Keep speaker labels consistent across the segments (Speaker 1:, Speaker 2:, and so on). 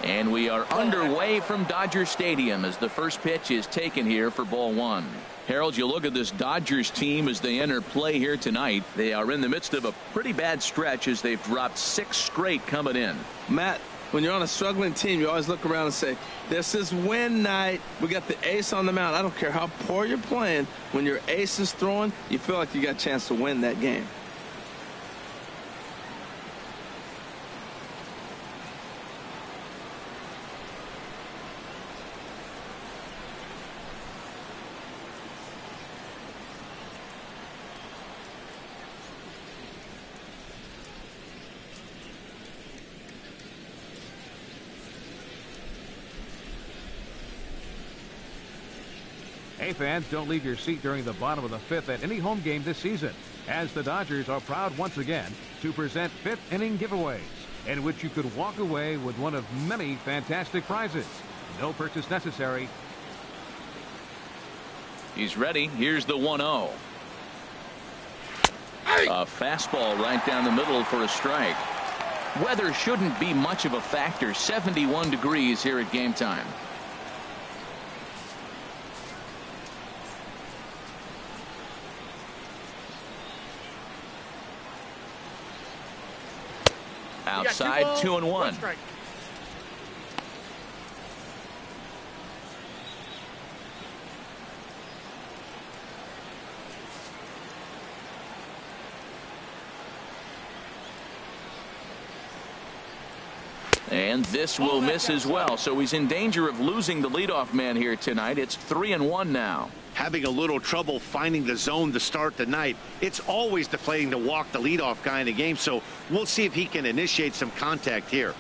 Speaker 1: And we are underway from Dodger Stadium as the first pitch is taken here for ball one. Harold, you look at this Dodgers team as they enter play here tonight. They are in the midst of a pretty bad stretch as they've dropped 6 straight coming in.
Speaker 2: Matt, when you're on a struggling team, you always look around and say, this is win night. We got the ace on the mound. I don't care how poor you're playing. When your ace is throwing, you feel like you got a chance to win that game.
Speaker 3: Hey fans, don't leave your seat during the bottom of the 5th at any home game this season, as the Dodgers are proud once again to present 5th inning giveaways, in which you could walk away with one of many fantastic prizes. No purchase necessary.
Speaker 1: He's ready. Here's the 1-0. A fastball right down the middle for a strike. Weather shouldn't be much of a factor. 71 degrees here at game time. Outside, 2-1. And this will miss as well. So he's in danger of losing the leadoff man here tonight. It's 3-1 now.
Speaker 4: Having a little trouble finding the zone to start the night. It's always deflating to walk the leadoff guy in the game, so we'll see if he can initiate some contact here.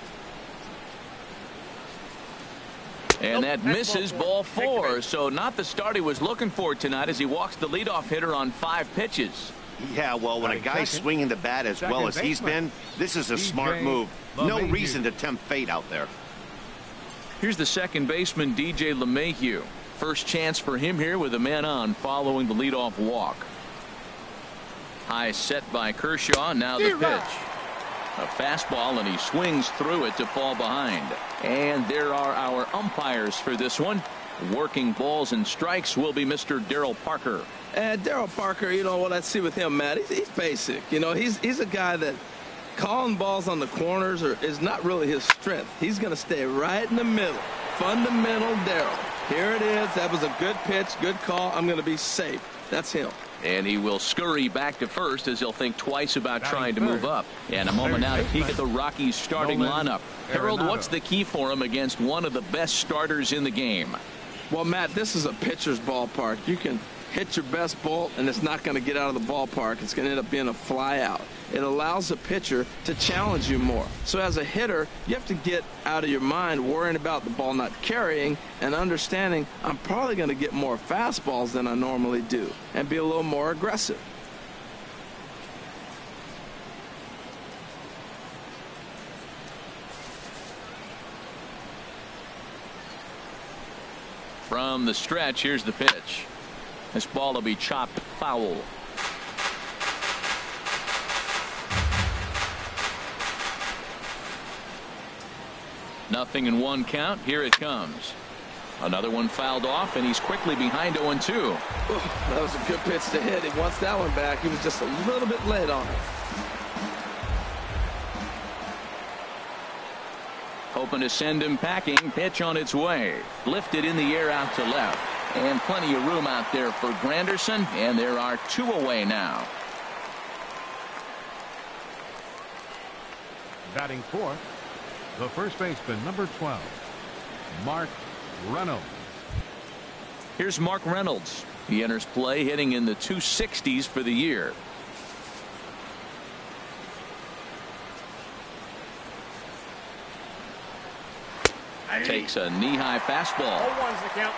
Speaker 1: And that misses ball 4. So not the start he was looking for tonight as he walks the leadoff hitter on 5 pitches.
Speaker 4: Yeah, well, when a guy's swinging the bat as well as he's been, this is a smart move. No reason to tempt fate out there.
Speaker 1: Here's the second baseman, DJ LeMahieu. First chance for him here with a man on following the leadoff walk. High set by Kershaw. Now the pitch. A fastball, and he swings through it to fall behind. And there are our umpires for this one. Working balls and strikes will be Mr. Darryl Parker.
Speaker 2: And Darryl Parker, you know what I see with him, Matt, he's basic. You know, he's a guy that calling balls on the corners is not really his strength. He's going to stay right in the middle. Fundamental Darryl. Here it is. That was a good pitch. Good call. I'm going to be safe. That's him.
Speaker 1: And he will scurry back to first as he'll think twice about trying to move up. And a moment now to peek at the Rockies starting lineup. Harold, what's the key for him against one of the best starters in the game?
Speaker 2: Well, Matt, this is a pitcher's ballpark. You can hit your best ball, and it's not going to get out of the ballpark. It's going to end up being a fly out. It allows the pitcher to challenge you more. So as a hitter, you have to get out of your mind worrying about the ball not carrying and understanding I'm probably going to get more fastballs than I normally do and be a little more aggressive.
Speaker 1: From the stretch, here's the pitch. This ball will be chopped foul. Nothing in 1 count. Here it comes. Another one fouled off, and he's quickly behind 0-2.
Speaker 2: That was a good pitch to hit. He wants that one back. He was just a little bit late on it.
Speaker 1: Hoping to send him packing. Pitch on its way. Lifted in the air out to left. And plenty of room out there for Granderson. And there are 2 away now.
Speaker 3: Batting fourth, the first baseman, number 12, Mark Reynolds.
Speaker 1: Here's Mark Reynolds. He enters play hitting in the 260s for the year. Takes a knee-high fastball.
Speaker 5: 0-1's the count.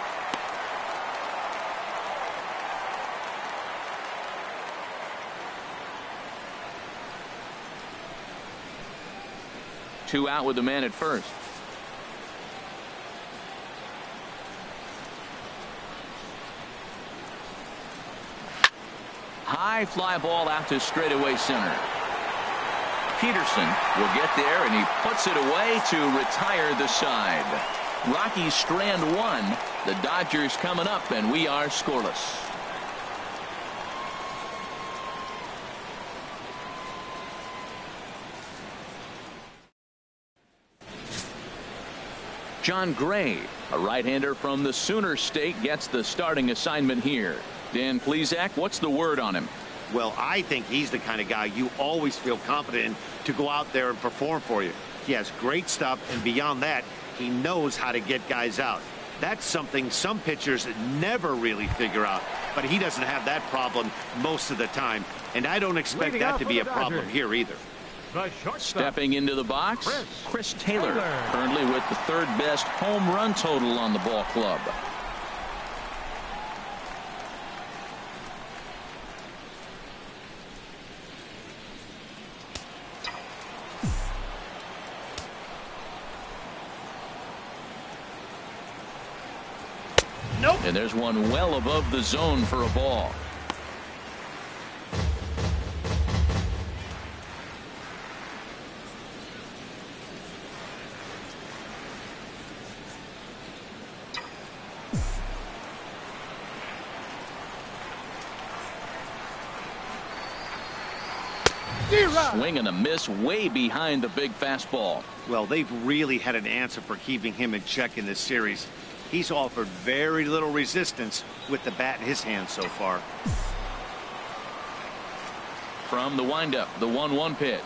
Speaker 1: Two out with the man at first. High fly ball out to straightaway center. Peterson will get there, and he puts it away to retire the side. Rockies strand one. The Dodgers coming up, and we are scoreless. John Gray, a right-hander from the Sooner State, gets the starting assignment here. Dan Plesac, what's the word on him?
Speaker 4: Well, I think he's the kind of guy you always feel confident in to go out there and perform for you. He has great stuff, and beyond that, he knows how to get guys out. That's something some pitchers never really figure out, but he doesn't have that problem most of the time, and I don't expect that to be a problem here either.
Speaker 1: Stepping into the box, Chris Taylor, currently with the third best home run total on the ball club.
Speaker 4: Nope.
Speaker 1: And there's one well above the zone for a ball. Swing and a miss way behind the big fastball.
Speaker 4: Well, they've really had an answer for keeping him in check in this series. He's offered very little resistance with the bat in his hand so far.
Speaker 1: From the windup, the 1-1 pitch.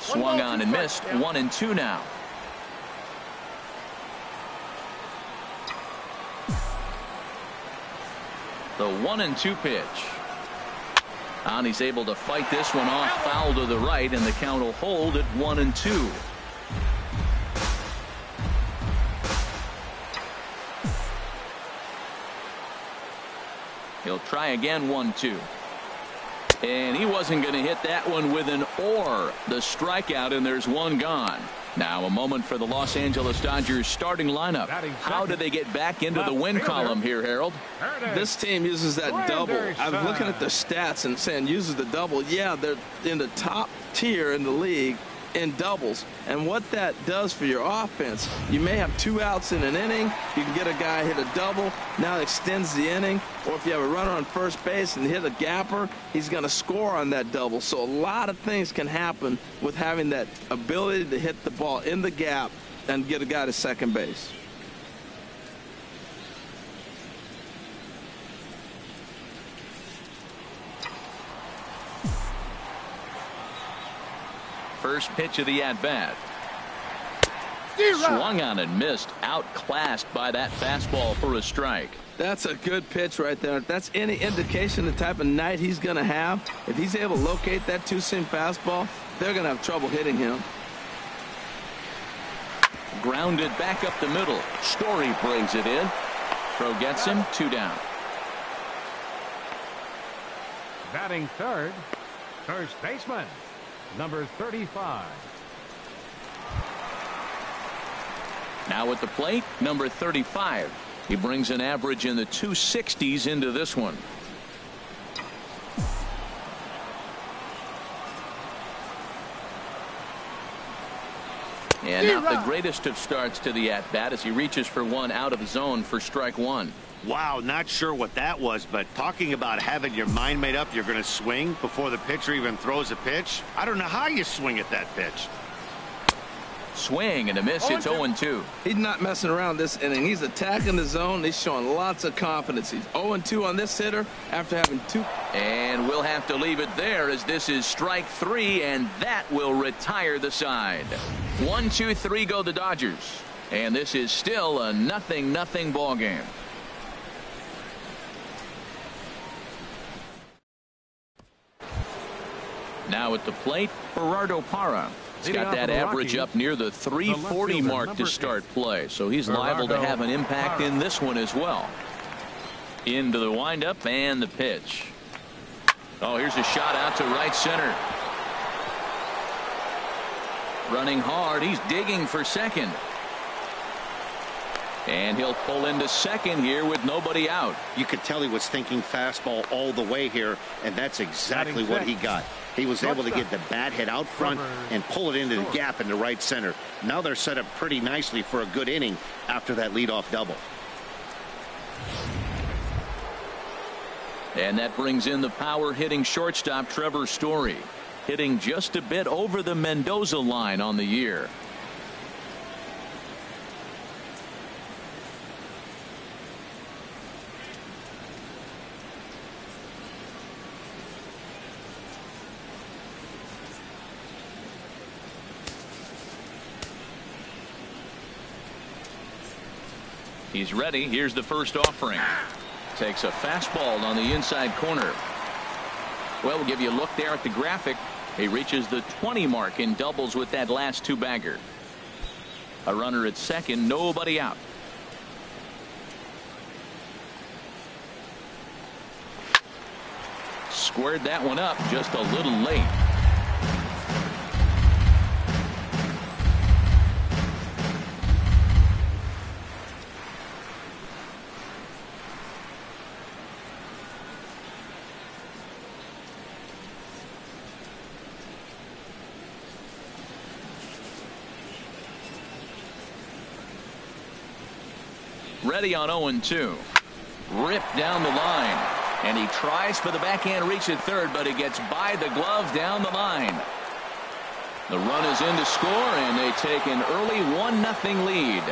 Speaker 1: Swung on and missed. 1-2 now. The 1-2 pitch. And he's able to fight this one off, foul to the right, and the count will hold at 1-2. He'll try again. 1-2. And he wasn't going to hit that one with an or. The strikeout, and there's one gone. Now a moment for the Los Angeles Dodgers starting lineup. How do they get back into the win column here, Harold?
Speaker 2: This team uses that double. I was looking at the stats and saying uses the double. Yeah, they're in the top tier in the league in doubles. And what that does for your offense, you may have 2 outs in an inning. You can get a guy hit a double. Now it extends the inning. Or if you have a runner on first base and hit a gapper, he's going to score on that double. So a lot of things can happen with having that ability to hit the ball in the gap and get a guy to second base.
Speaker 1: First pitch of the at-bat. Swung on and missed. Outclassed by that fastball for a strike.
Speaker 2: That's a good pitch right there. If that's any indication of the type of night he's going to have, if he's able to locate that 2-seam fastball, they're going to have trouble hitting him.
Speaker 1: Grounded back up the middle. Story brings it in. Throw gets him. 2 down.
Speaker 3: Batting third, first baseman, number 35.
Speaker 1: Now at the plate, number 35. He brings an average in the 260s into this one. And not the greatest of starts to the at-bat as he reaches for one out of the zone for strike 1.
Speaker 4: Wow, not sure what that was, but talking about having your mind made up you're going to swing before the pitcher even throws a pitch. I don't know how you swing at that pitch.
Speaker 1: Swing and a miss. It's 0-2.
Speaker 2: He's not messing around this inning. He's attacking the zone. He's showing lots of confidence. He's 0-2 on this hitter after having 2.
Speaker 1: And we'll have to leave it there as this is strike 3, and that will retire the side. 1-2-3 go the Dodgers. And this is still a 0-0 ball game. Now at the plate, Gerardo Parra. He's got that average up near the 340 mark to start play, so he's liable to have an impact in this one as well. Into the windup and the pitch. Oh, here's a shot out to right center. Running hard. He's digging for second. And he'll pull into second here with nobody out.
Speaker 4: You could tell he was thinking fastball all the way here, and that's exactly what he got. He was able to get the bat head out front and pull it into the gap in the right center. Now they're set up pretty nicely for a good inning after that leadoff double.
Speaker 1: And that brings in the power hitting shortstop Trevor Story, hitting just a bit over the Mendoza line on the year. He's ready. Here's the first offering. Takes a fastball on the inside corner. Well, we'll give you a look there at the graphic. He reaches the 20 mark in doubles with that last two-bagger. A runner at second, nobody out. Squared that one up just a little late. Ready on 0-2. Ripped down the line. And he tries for the backhand reach at third, but he gets by the glove down the line. The run is in to score, and they take an early 1-0 lead.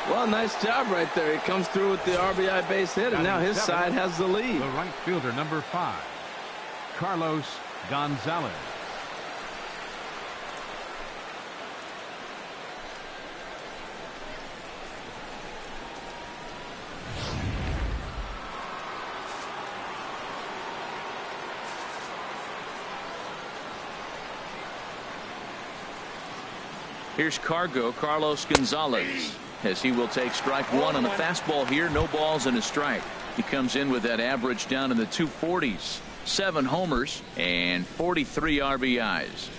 Speaker 2: Well, nice job right there. He comes through with the RBI base hit, and now his side has the lead.
Speaker 3: The right fielder, number 5, Carlos Gonzalez.
Speaker 1: Here's Carlos Gonzalez, as he will take strike one on the fastball here. No balls and a strike. He comes in with that average down in the 240s. 7 homers and 43 RBIs.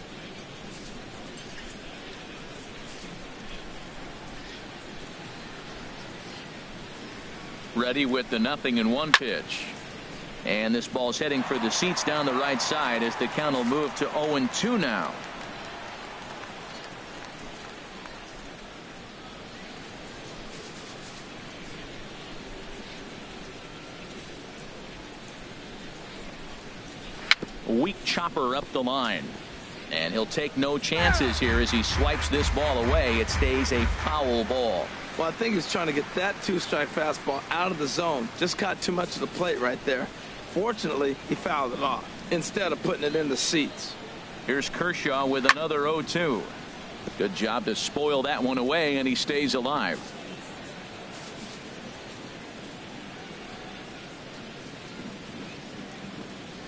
Speaker 1: Ready with the 0-1 pitch. And this ball's heading for the seats down the right side as the count will move to 0-2 now. Weak chopper up the line, and he'll take no chances here as he swipes this ball away. It stays a foul ball.
Speaker 2: Well, I think he's trying to get that 2-strike fastball out of the zone. Just got too much of the plate right there. Fortunately, he fouled it off instead of putting it in the seats.
Speaker 1: Here's Kershaw with another 0-2. Good job to spoil that one away, and he stays alive.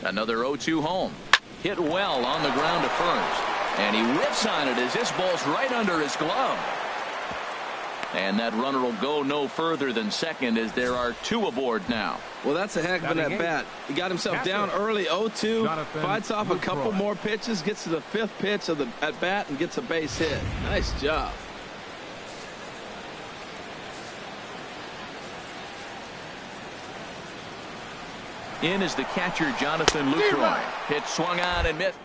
Speaker 1: Another 0-2 home. Hit well on the ground to first. And he whips on it as this ball's right under his glove. And that runner will go no further than second as there are 2 aboard now.
Speaker 2: Well, that's a heck of an at-bat. He got himself down early, 0-2, fights off a couple more pitches, gets to the 5th pitch of the at-bat, and gets a base hit. Nice job.
Speaker 1: In is the catcher, Jonathan Lucroy. Hit swung on and missed.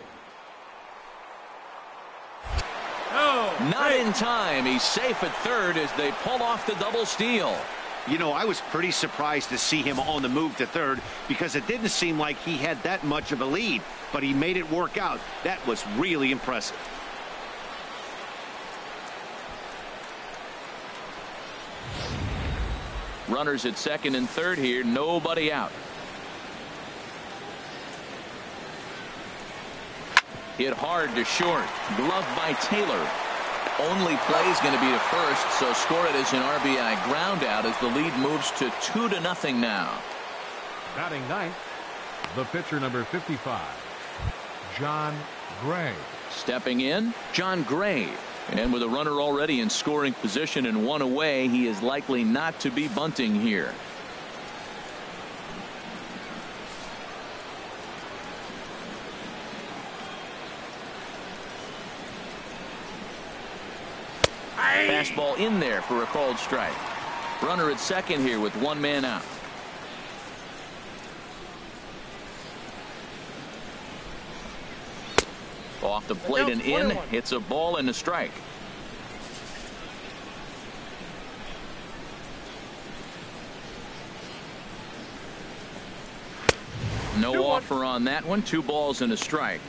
Speaker 1: Not in time. He's safe at third as they pull off the double steal.
Speaker 4: You know, I was pretty surprised to see him on the move to third because it didn't seem like he had that much of a lead, but he made it work out. That was really impressive.
Speaker 1: Runners at second and third here. Nobody out. Hit hard to short. Glove by Taylor. Only play is going to be to first, so score it as an RBI ground out as the lead moves to 2-0 now.
Speaker 3: Batting ninth, the pitcher, number 55, John Gray.
Speaker 1: Stepping in, John Gray. And with a runner already in scoring position and 1 away, he is likely not to be bunting here. Fastball in there for a called strike. Runner at second here with one man out. Off the plate and in. It's a ball and a strike. No offer on that one. 2 balls and a strike.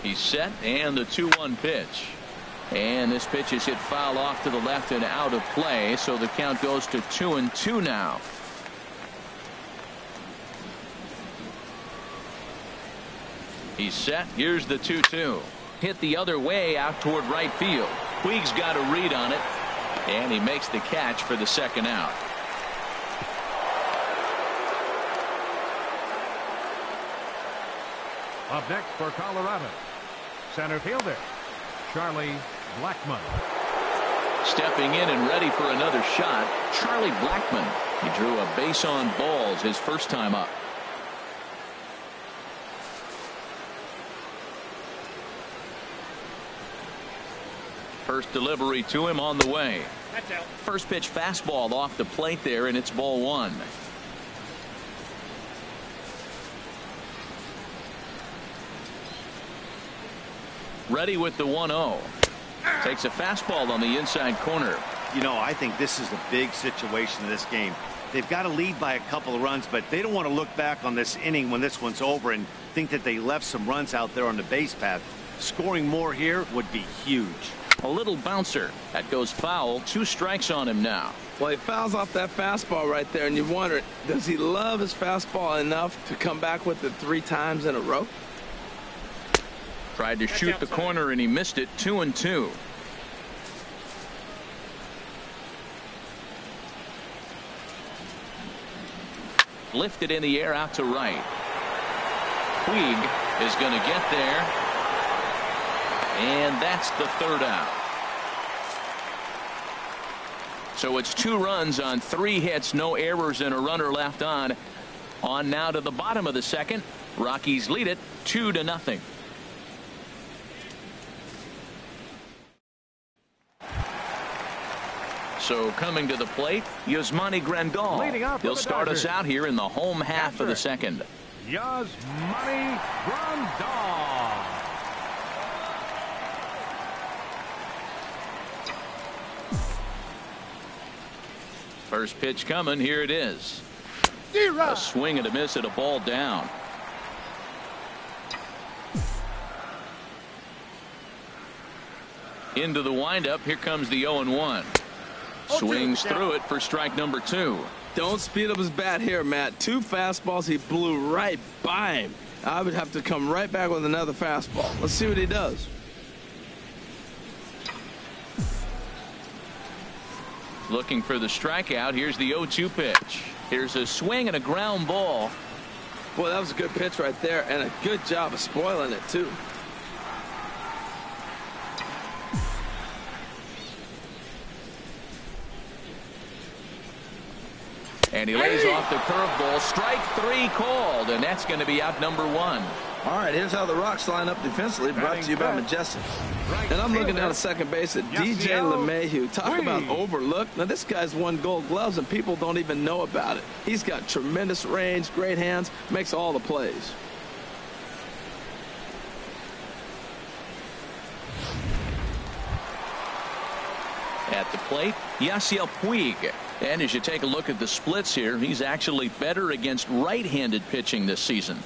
Speaker 1: He's set, and the 2-1 pitch. And this pitch is hit foul off to the left and out of play, so the count goes to 2-2 now. He's set. Here's the 2-2. Hit the other way out toward right field. Puig's got a read on it, and he makes the catch for the second out.
Speaker 3: Up next for Colorado, center fielder Charlie Blackmon.
Speaker 1: Stepping in and ready for another shot, Charlie Blackmon. He drew a base on balls his first time up. First delivery to him on the way. First pitch fastball off the plate there, and it's ball 1. Ready with the 1-0. Takes a fastball on the inside corner.
Speaker 4: You know, I think this is a big situation in this game. They've got to lead by a couple of runs, but they don't want to look back on this inning when this one's over and think that they left some runs out there on the base path. Scoring more here would be huge.
Speaker 1: A little bouncer. That goes foul. 2 strikes on him now.
Speaker 2: Well, he fouls off that fastball right there, and you wonder, does he love his fastball enough to come back with it 3 times in a row?
Speaker 1: Tried to shoot the corner, and he missed it. 2-2. Lifted in the air out to right. Puig is going to get there. And that's the 3rd out. So it's 2 runs on 3 hits, no errors, and a runner left on. On now to the bottom of the second. Rockies lead it 2-0. So coming to the plate, Yasmani Grandal. He'll start us out here in the home half of the second.
Speaker 3: Yasmani Grandal.
Speaker 1: First pitch coming. Here it is. A swing and a miss at a ball down. Into the windup. Here comes the 0-1. Swings through it for strike number 2.
Speaker 2: Don't speed up his bat here, Matt. 2 fastballs. He blew right by him. I would have to come right back with another fastball. Let's see what he does.
Speaker 1: Looking for the strikeout. Here's the 0-2 pitch. Here's a swing and a ground ball.
Speaker 2: Boy, that was a good pitch right there, and a good job of spoiling it, too.
Speaker 1: And he lays off the curveball. Strike 3 called, and that's going to be out number 1.
Speaker 2: All right, here's how the Rocks line up defensively, brought to you by Majestic. And I'm looking down at second base at DJ LeMahieu. Talk about overlooked. Now, this guy's won Gold Gloves, and people don't even know about it. He's got tremendous range, great hands, makes all the plays.
Speaker 1: At the plate, Yasiel Puig. And as you take a look at the splits here, he's actually better against right-handed pitching this season.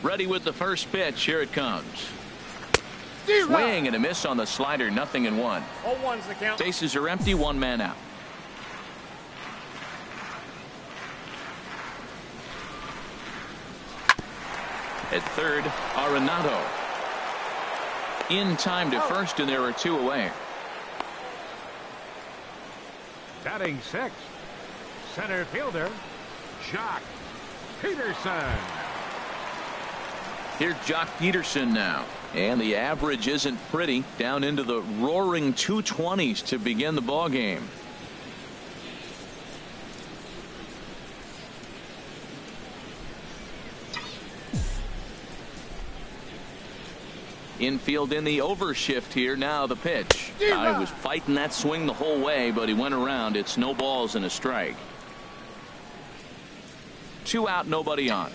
Speaker 1: Ready with the first pitch. Here it comes. Swing and a miss on the slider. 0-1.
Speaker 5: 0-1's the count.
Speaker 1: Bases are empty. 1 man out. At third, Arenado. In time to first, and there are 2 away.
Speaker 3: Batting 6th, center fielder Jock Peterson.
Speaker 1: Here's Jock Peterson now. And the average isn't pretty, down into the roaring 220s to begin the ball game. Infield in the overshift here. Now the pitch. He was fighting that swing the whole way, but he went around. It's no balls and a strike. 2 out, nobody on.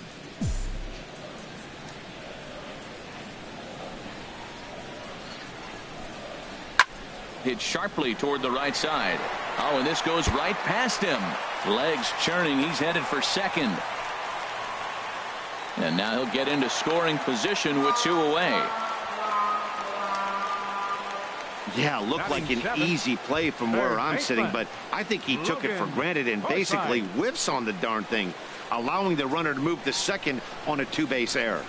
Speaker 1: Hit sharply toward the right side. Oh, and this goes right past him. Legs churning. He's headed for second. And now he'll get into scoring position with 2 away.
Speaker 4: Yeah, looked like an easy play from where I'm sitting, but I think he took it for granted and basically whiffs on the darn thing, allowing the runner to move to second on a 2-base error.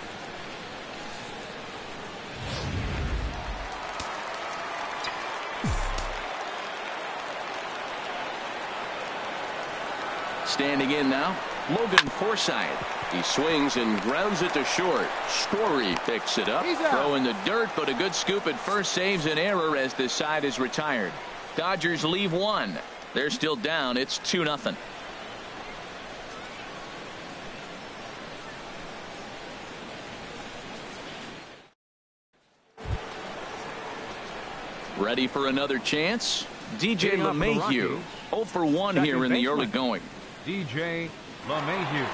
Speaker 1: Standing in now, Logan Forsythe. He swings and grounds it to short. Story picks it up. Throw in the dirt, but a good scoop at first saves an error as this side is retired. Dodgers leave 1. They're still down. It's 2-0. Ready for another chance? DJ LeMahieu. 0 for 1 here in the early going.
Speaker 3: DJ LeMahieu.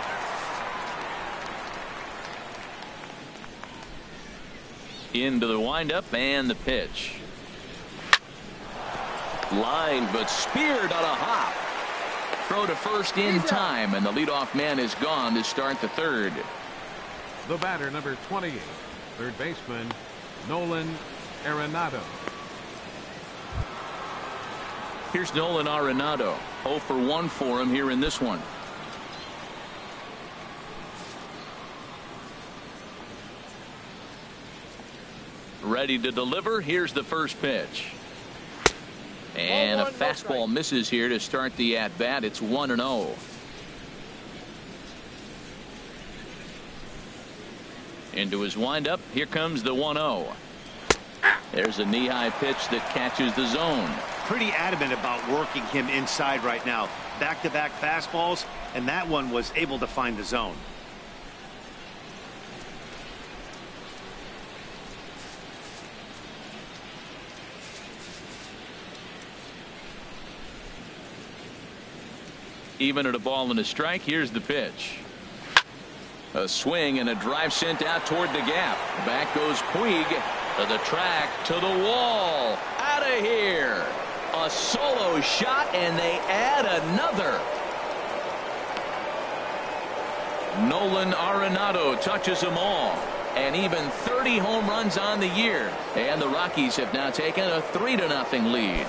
Speaker 1: Into the windup and the pitch. Line, but speared on a hop. Throw to first in time, and the leadoff man is gone to start the third.
Speaker 3: The batter, number 28, third baseman Nolan Arenado.
Speaker 1: Here's Nolan Arenado. 0 for 1 for him here in this one. Ready to deliver. Here's the first pitch. And a fastball misses here to start the at-bat. It's 1-0. Into his windup. Here comes the 1-0. There's a knee-high pitch that catches the zone.
Speaker 4: Pretty adamant about working him inside right now. Back-to-back fastballs, and that one was able to find the zone.
Speaker 1: Even at a ball and a strike. Here's the pitch. A swing and a drive sent out toward the gap. Back goes Puig to the track, to the wall. Out of here. A solo shot, and they add another. Nolan Arenado touches them all. And even 30 home runs on the year. And the Rockies have now taken a 3-0 lead.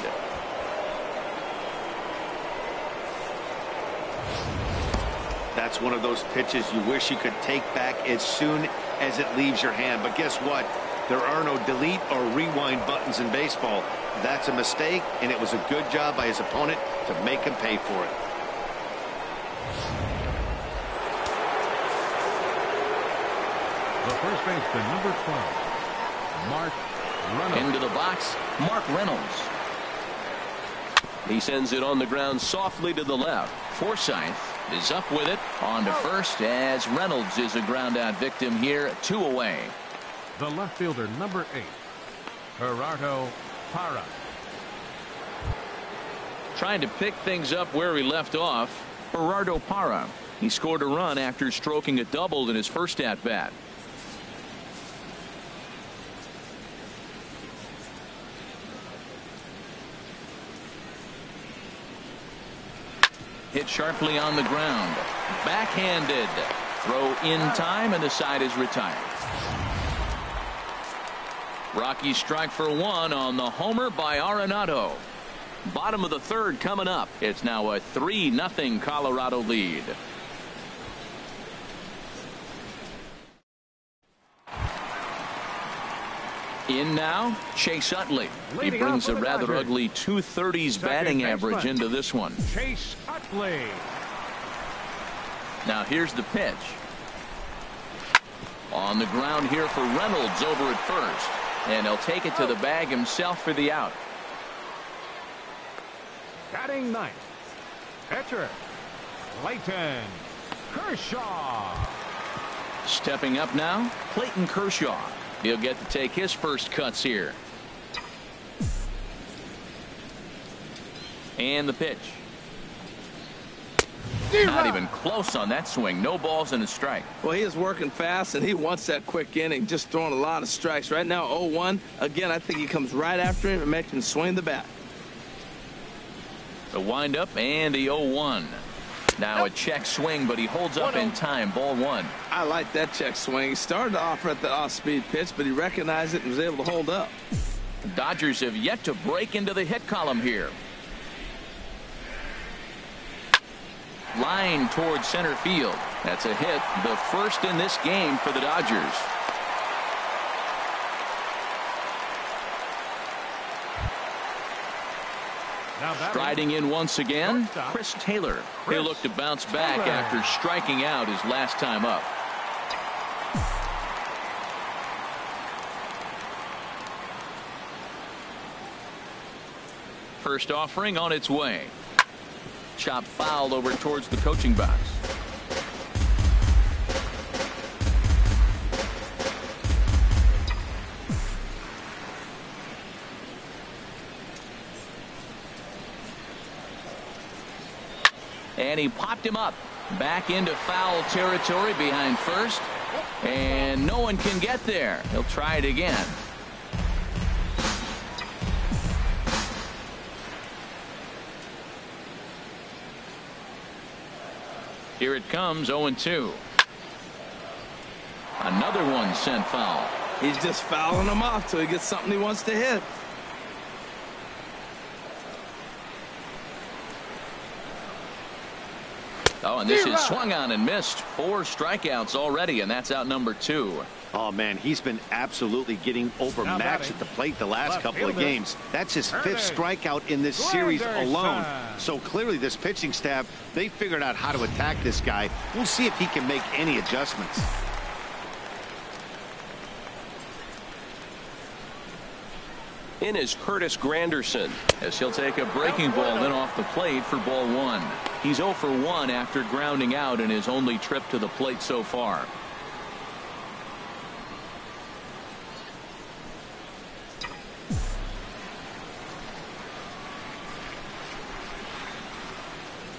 Speaker 4: That's one of those pitches you wish you could take back as soon as it leaves your hand. But guess what? There are no delete or rewind buttons in baseball. That's a mistake, and it was a good job by his opponent to make him pay for it.
Speaker 3: The first baseman, number 12, Mark Reynolds.
Speaker 1: Into the box, Mark Reynolds. He sends it on the ground softly to the left. Forsythe is up with it on to first as Reynolds is a ground out victim here. 2 away.
Speaker 3: The left fielder, number 8, Gerardo Parra.
Speaker 1: Trying to pick things up where he left off. Gerardo Parra. He scored a run after stroking a double in his first at bat. Hit sharply on the ground. Backhanded. Throw in time, and the side is retired. Rockies strike for 1 on the homer by Arenado. Bottom of the third coming up. It's now a 3-0 Colorado lead. In now, Chase Utley. He brings a rather ugly 230s batting average into this one.
Speaker 3: Chase Utley.
Speaker 1: Now here's the pitch. On the ground here for Reynolds over at first. And he'll take it to the bag himself for the out.
Speaker 3: Batting ninth, pitcher, Clayton Kershaw.
Speaker 1: Stepping up now, Clayton Kershaw. He'll get to take his first cuts here. And the pitch. Not even close on that swing. No balls and a strike.
Speaker 2: Well, he is working fast, and he wants that quick inning, just throwing a lot of strikes. Right now, 0-1. Again, I think he comes right after him and makes him swing the bat.
Speaker 1: The windup and the 0-1. Now a check swing, but he holds up in time. Ball one.
Speaker 2: I like that check swing. He started to offer at the off-speed pitch, but he recognized it and was able to hold up.
Speaker 1: The Dodgers have yet to break into the hit column here. Line towards center field. That's a hit, the first in this game for the Dodgers. Striding in once again, Chris Taylor. He'll look to bounce back after striking out his last time up. First offering on its way. Chop foul over towards the coaching box. And he popped him up. Back into foul territory behind first. And no one can get there. He'll try it again. Here it comes, 0-2. Another one sent foul.
Speaker 2: He's just fouling him off till he gets something he wants to hit.
Speaker 1: Oh, and this is swung on and missed. 4 strikeouts already, and that's out number 2.
Speaker 4: Oh, man, he's been absolutely getting overmatched at the plate the last couple of games. That's his 5th strikeout in this series alone. So clearly this pitching staff, they figured out how to attack this guy. We'll see if he can make any adjustments.
Speaker 5: In is Curtis Granderson,
Speaker 1: as he'll take a breaking ball in off the plate for ball 1. He's 0 for 1 after grounding out in his only trip to the plate so far.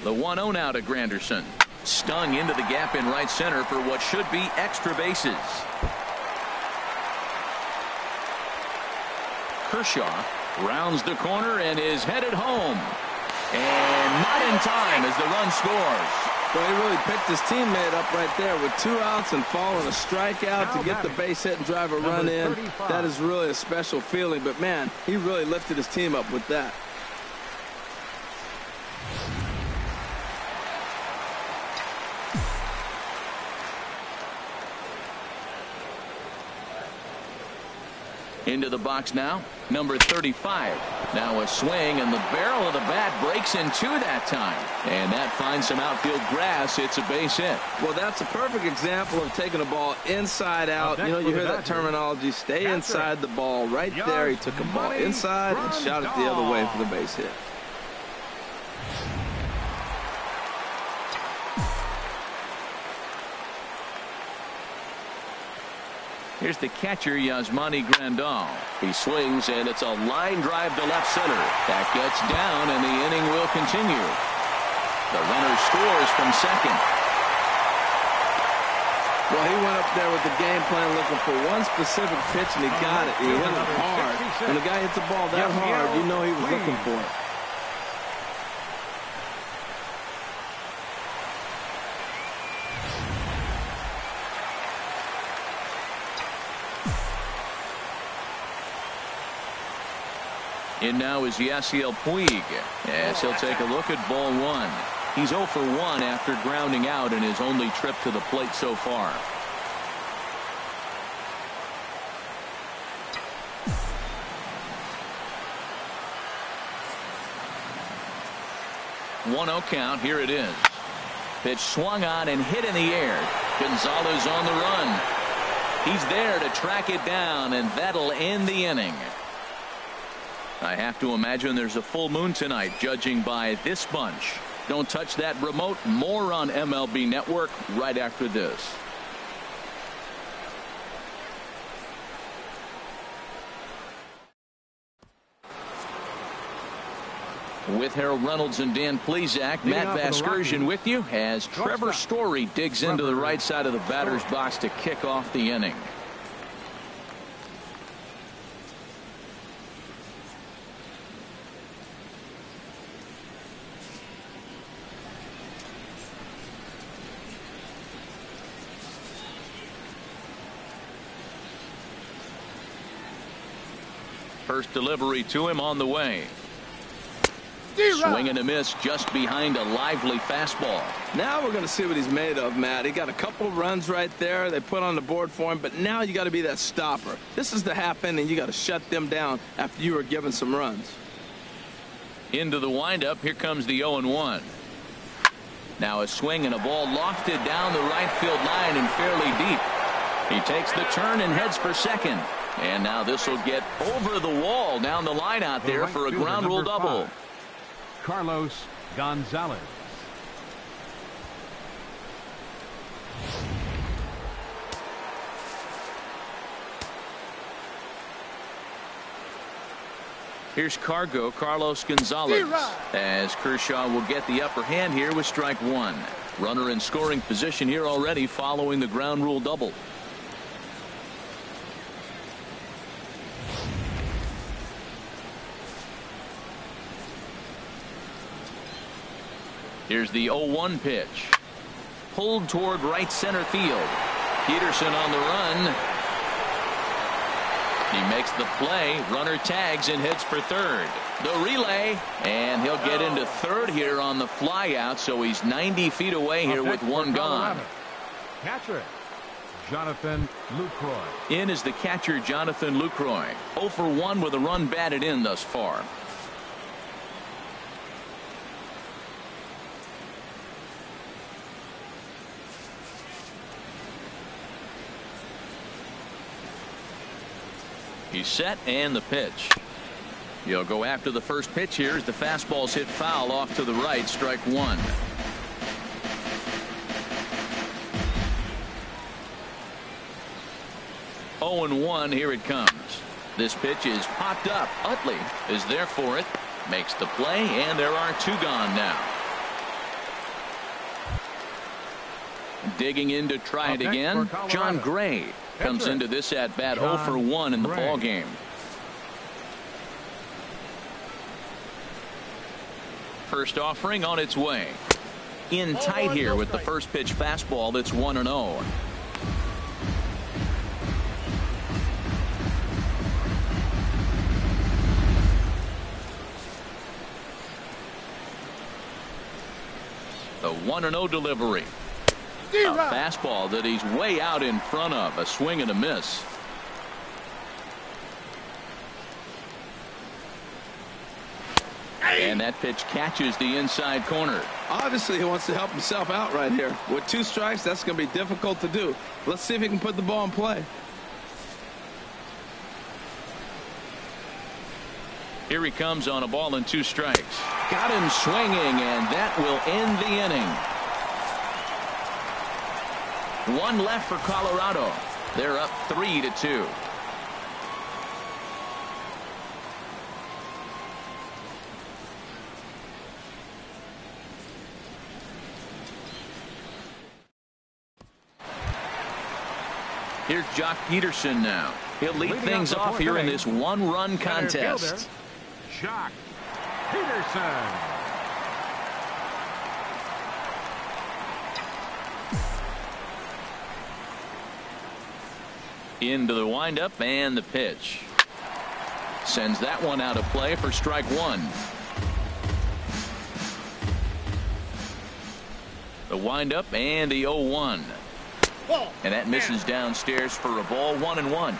Speaker 1: The 1-0 now to Granderson. Stung into the gap in right center for what should be extra bases. Kershaw rounds the corner and is headed home. And not in time as the run scores.
Speaker 2: Well, he really picked his teammate up right there with 2 outs and following a strikeout to get the base hit and drive a run in. That is really a special feeling. But, man, he really lifted his team up with that.
Speaker 1: Into the box now, number 35. Now a swing, and the barrel of the bat breaks in 2 that time. And that finds some outfield grass. It's a base hit.
Speaker 2: Well, that's a perfect example of taking a ball inside out. You know, you hear that terminology, stay inside the ball. Right there, he took a ball inside and shot it the other way for the base hit.
Speaker 1: Here's the catcher, Yasmani Grandal. He swings, and it's a line drive to left center. That gets down, and the inning will continue. The runner scores from second.
Speaker 2: Well, he went up there with the game plan looking for one specific pitch, and he got it. He hit it hard. When the guy hits the ball that hard, you know he was looking for it.
Speaker 1: In now is Yasiel Puig, as he'll take a look at ball 1. He's 0 for 1 after grounding out in his only trip to the plate so far. One-0 count. Here it is. Pitch swung on and hit in the air. Gonzalez on the run. He's there to track it down, and that'll end the inning. I have to imagine there's a full moon tonight, judging by this bunch. Don't touch that remote. More on MLB Network right after this. With Harold Reynolds and Dan Plesac, Matt Vasgersian with you as Trevor Story digs into the right side of the batter's box to kick off the inning. First delivery to him on the way. Swing and a miss just behind a lively fastball.
Speaker 2: Now we're going to see what he's made of, Matt. He got a couple of runs right there they put on the board for him, but now you got to be that stopper. This is the half inning. You got to shut them down after you were given some runs.
Speaker 1: Into the windup. Here comes the 0-1. Now a swing and a ball lofted down the right field line and fairly deep. He takes the turn and heads for second. And now this will get over the wall down the line out there for a ground rule double.
Speaker 3: Carlos Gonzalez.
Speaker 1: Here's Carlos Gonzalez, as Kershaw will get the upper hand here with strike one. Runner in scoring position here already following the ground rule double. Here's the 0-1 pitch. Pulled toward right center field. Peterson on the run. He makes the play. Runner tags and heads for third. The relay. And he'll get into third here on the fly out. So he's 90 feet away here with one gone.
Speaker 3: Catcher Jonathan Lucroy.
Speaker 1: In is the catcher Jonathan Lucroy. 0 for 1 with a run batted in thus far. He's set and the pitch. He'll go after the first pitch here as the fastball's hit foul off to the right. Strike one. Oh and 1. Here it comes. This pitch is popped up. Utley is there for it. Makes the play and there are two gone now. Digging in to try it again. John Gray comes into this at bat 0 for 1 in the ball game. First offering on its way. In tight here with the first pitch fastball that's 1-0. The 1-0 delivery. A fastball that he's way out in front of. A swing and a miss. And that pitch catches the inside corner.
Speaker 2: Obviously he wants to help himself out right here. With 2 strikes, that's going to be difficult to do. Let's see if he can put the ball in play.
Speaker 1: Here he comes on a ball and 2 strikes. Got him swinging, and that will end the inning. 1 left for Colorado. They're up 3-2. Here's Jock Peterson now. He'll lead things off here in this 1-run contest.
Speaker 3: Jock Peterson.
Speaker 1: Into the windup and the pitch. Sends that one out of play for strike one. The windup and the 0-1. And that misses downstairs for a ball. 1-1.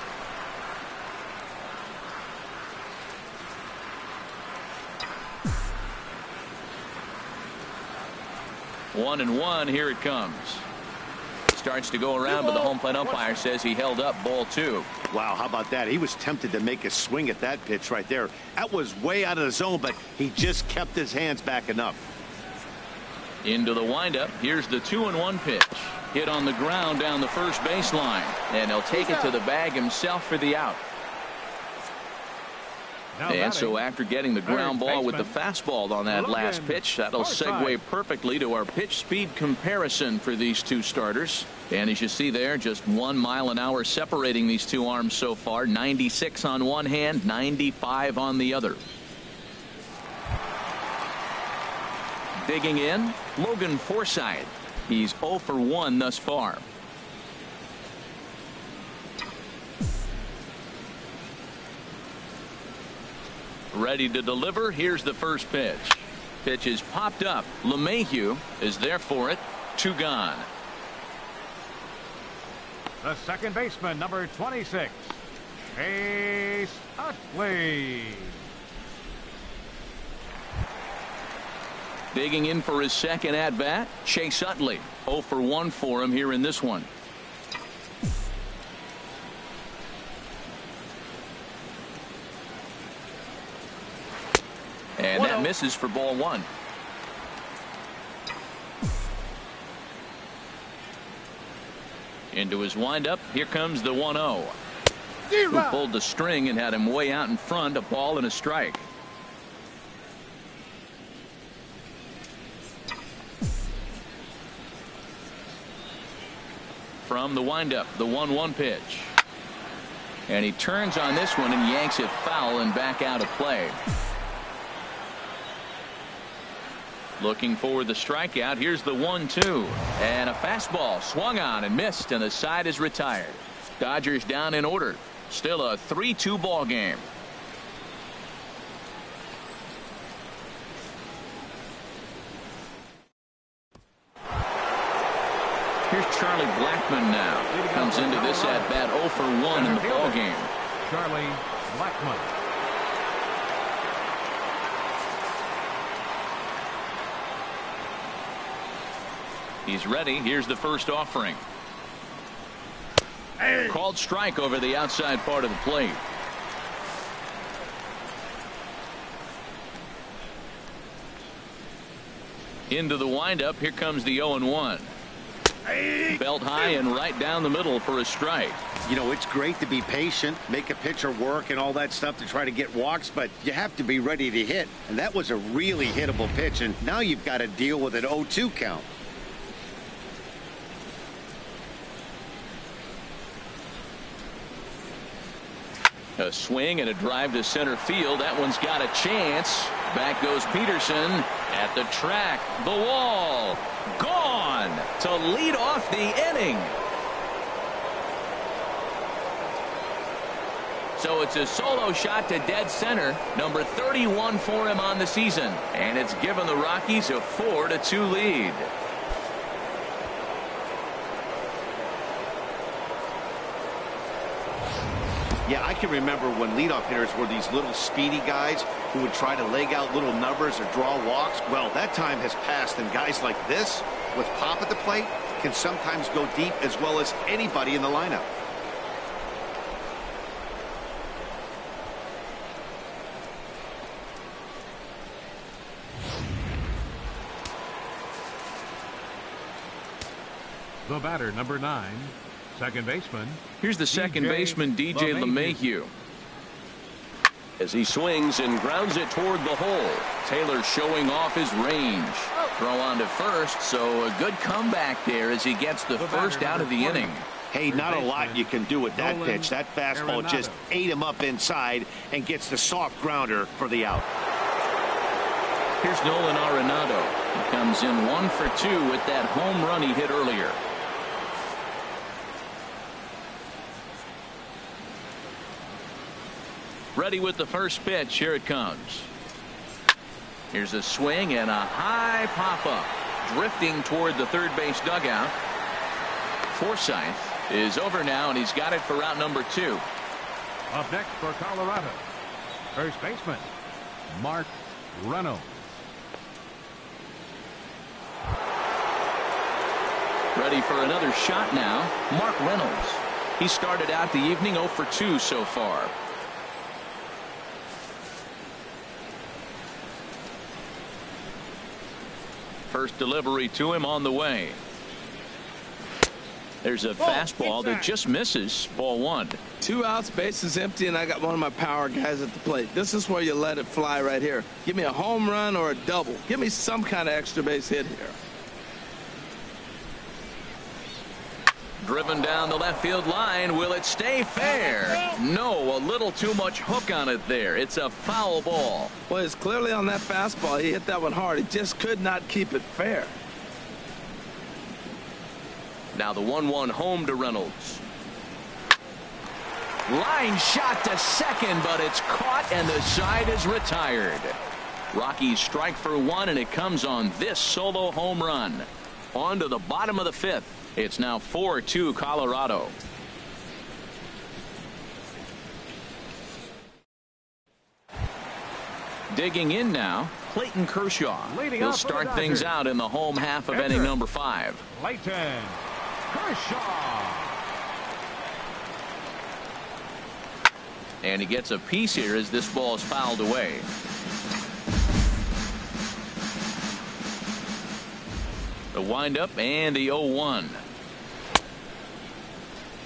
Speaker 1: One and one. Here it comes. starts to go around, but the home plate umpire says he held up ball 2.
Speaker 4: Wow, how about that? He was tempted to make a swing at that pitch right there. That was way out of the zone, but he just kept his hands back enough.
Speaker 1: Into the windup. Here's the 2-1 pitch. Hit on the ground down the first baseline, and he'll take it to the bag himself for the out. And so after getting the ground ball with the fastball on that last pitch, that'll segue perfectly to our pitch speed comparison for these two starters. And as you see there, just 1 mile an hour separating these two arms so far. 96 on one hand, 95 on the other. Digging in, Logan Forsythe. He's 0 for 1 thus far. Ready to deliver. Here's the first pitch. Pitch is popped up. LeMahieu is there for it. 2 gone.
Speaker 3: The second baseman, number 26, Chase Utley.
Speaker 1: Digging in for his second at bat, Chase Utley. 0 for 1 for him here in this one. And that misses for ball 1. Into his windup. Here comes the 1-0. Who pulled the string and had him way out in front. A ball and a strike. From the windup, the 1-1 pitch. And he turns on this one and yanks it foul and back out of play. Looking for the strikeout. Here's the 1-2. And a fastball swung on and missed, and the side is retired. Dodgers down in order. Still a 3-2 ball game. Here's Charlie Blackmon now. Comes into this at bat 0 for 1 in the ball game.
Speaker 3: Charlie Blackmon.
Speaker 1: He's ready. Here's the first offering. Called strike over the outside part of the plate. Into the windup. Here comes the 0-1. Belt high and right down the middle for a strike.
Speaker 4: You know, it's great to be patient, make a pitcher work and all that stuff to try to get walks, but you have to be ready to hit. And that was a really hittable pitch, and now you've got to deal with an 0-2 count.
Speaker 1: A swing and a drive to center field. That one's got a chance. Back goes Peterson at the track. The wall. Gone to lead off the inning. So it's a solo shot to dead center. Number 31 for him on the season. And it's given the Rockies a 4-2 lead.
Speaker 4: Yeah, I can remember when leadoff hitters were these little speedy guys who would try to leg out little numbers or draw walks. Well, that time has passed, and guys like this, with pop at the plate, can sometimes go deep as well as anybody in the lineup.
Speaker 3: The batter, number 9. Second baseman.
Speaker 1: Here's the second baseman, DJ LeMahieu. As he swings and grounds it toward the hole. Taylor showing off his range. Throw on to first, so a good comeback there as he gets the first out of the inning.
Speaker 4: Hey, not a lot you can do with that pitch. That fastball just ate him up inside and gets the soft grounder for the out.
Speaker 1: Here's Nolan Arenado. He comes in 1 for 2 with that home run he hit earlier. Ready with the first pitch. Here it comes. Here's a swing and a high pop-up. Drifting toward the third base dugout. Forsythe is over now, and he's got it for route number 2.
Speaker 3: Up next for Colorado, first baseman, Mark Reynolds.
Speaker 1: Ready for another shot now. Mark Reynolds. He started out the evening 0 for 2 so far. First delivery to him on the way. There's a fastball that just misses. Ball 1.
Speaker 2: 2 outs, bases empty, and I got one of my power guys at the plate. This is where you let it fly right here. Give me a home run or a double. Give me some kind of extra base hit here.
Speaker 1: Driven down the left field line. Will it stay fair? No, a little too much hook on it there. It's a foul ball.
Speaker 2: Well, it's clearly on that fastball. He hit that one hard. He just could not keep it fair.
Speaker 1: Now the 1-1 home to Reynolds. Line shot to second, but it's caught and the side is retired. Rockies strike for 1, and it comes on this solo home run. On to the bottom of the 5th. It's now 4-2 Colorado. Digging in now, Clayton Kershaw. He'll start things out in the home half of inning number 5.
Speaker 3: Clayton Kershaw.
Speaker 1: And he gets a piece here as this ball is fouled away. The windup and the 0-1.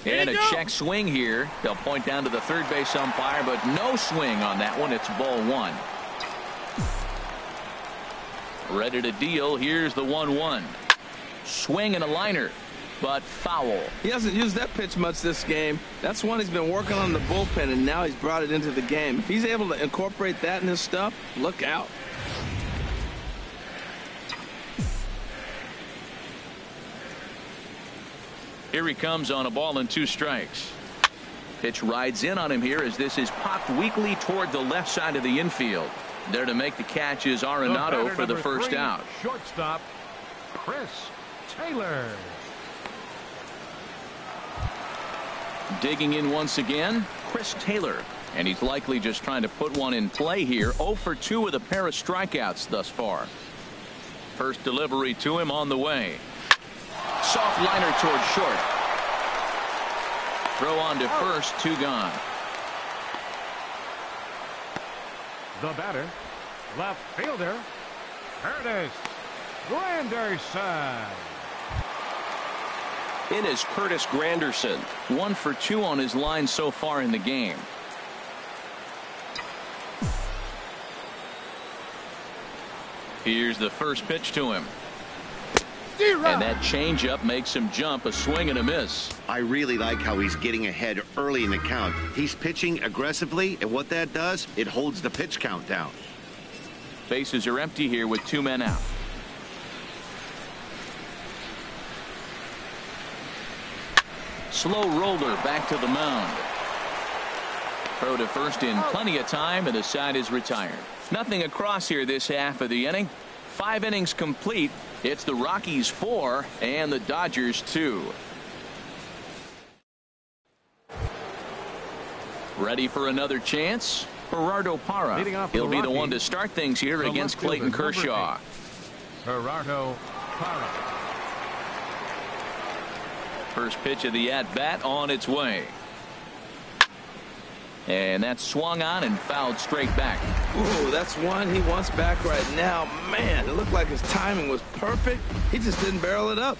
Speaker 1: And a check swing here. They'll point down to the third base umpire, but no swing on that one. It's ball 1. Ready to deal. Here's the 1-1. Swing and a liner, but foul.
Speaker 2: He hasn't used that pitch much this game. That's one he's been working on the bullpen, and now he's brought it into the game. If he's able to incorporate that in his stuff, look out.
Speaker 1: Here he comes on a ball and 2 strikes. Pitch rides in on him here as this is popped weakly toward the left side of the infield. There to make the catch is Arenado for the first out.
Speaker 3: Shortstop Chris Taylor.
Speaker 1: Digging in once again, Chris Taylor. And he's likely just trying to put one in play here. 0 for 2 with a pair of strikeouts thus far. First delivery to him on the way. Soft liner toward short. Throw on to first, 2 gone.
Speaker 3: The batter, left fielder, Curtis Granderson.
Speaker 5: In is Curtis Granderson.
Speaker 1: 1 for 2 on his line so far in the game. Here's the first pitch to him. And that changeup makes him jump. A swing and a miss.
Speaker 4: I really like how he's getting ahead early in the count. He's pitching aggressively, and what that does, it holds the pitch count down.
Speaker 1: Bases are empty here with 2 men out. Slow roller back to the mound. Throw to first in plenty of time, and the side is retired. Nothing across here this half of the inning. 5 innings complete. It's the Rockies 4 and the Dodgers 2. Ready for another chance? Gerardo Parra. He'll be the one to start things here against Clayton Kershaw.
Speaker 3: Gerardo Parra.
Speaker 1: First pitch of the at-bat on its way. And that's swung on and fouled straight back.
Speaker 2: Ooh, that's one he wants back right now. Man, it looked like his timing was perfect. He just didn't barrel it up.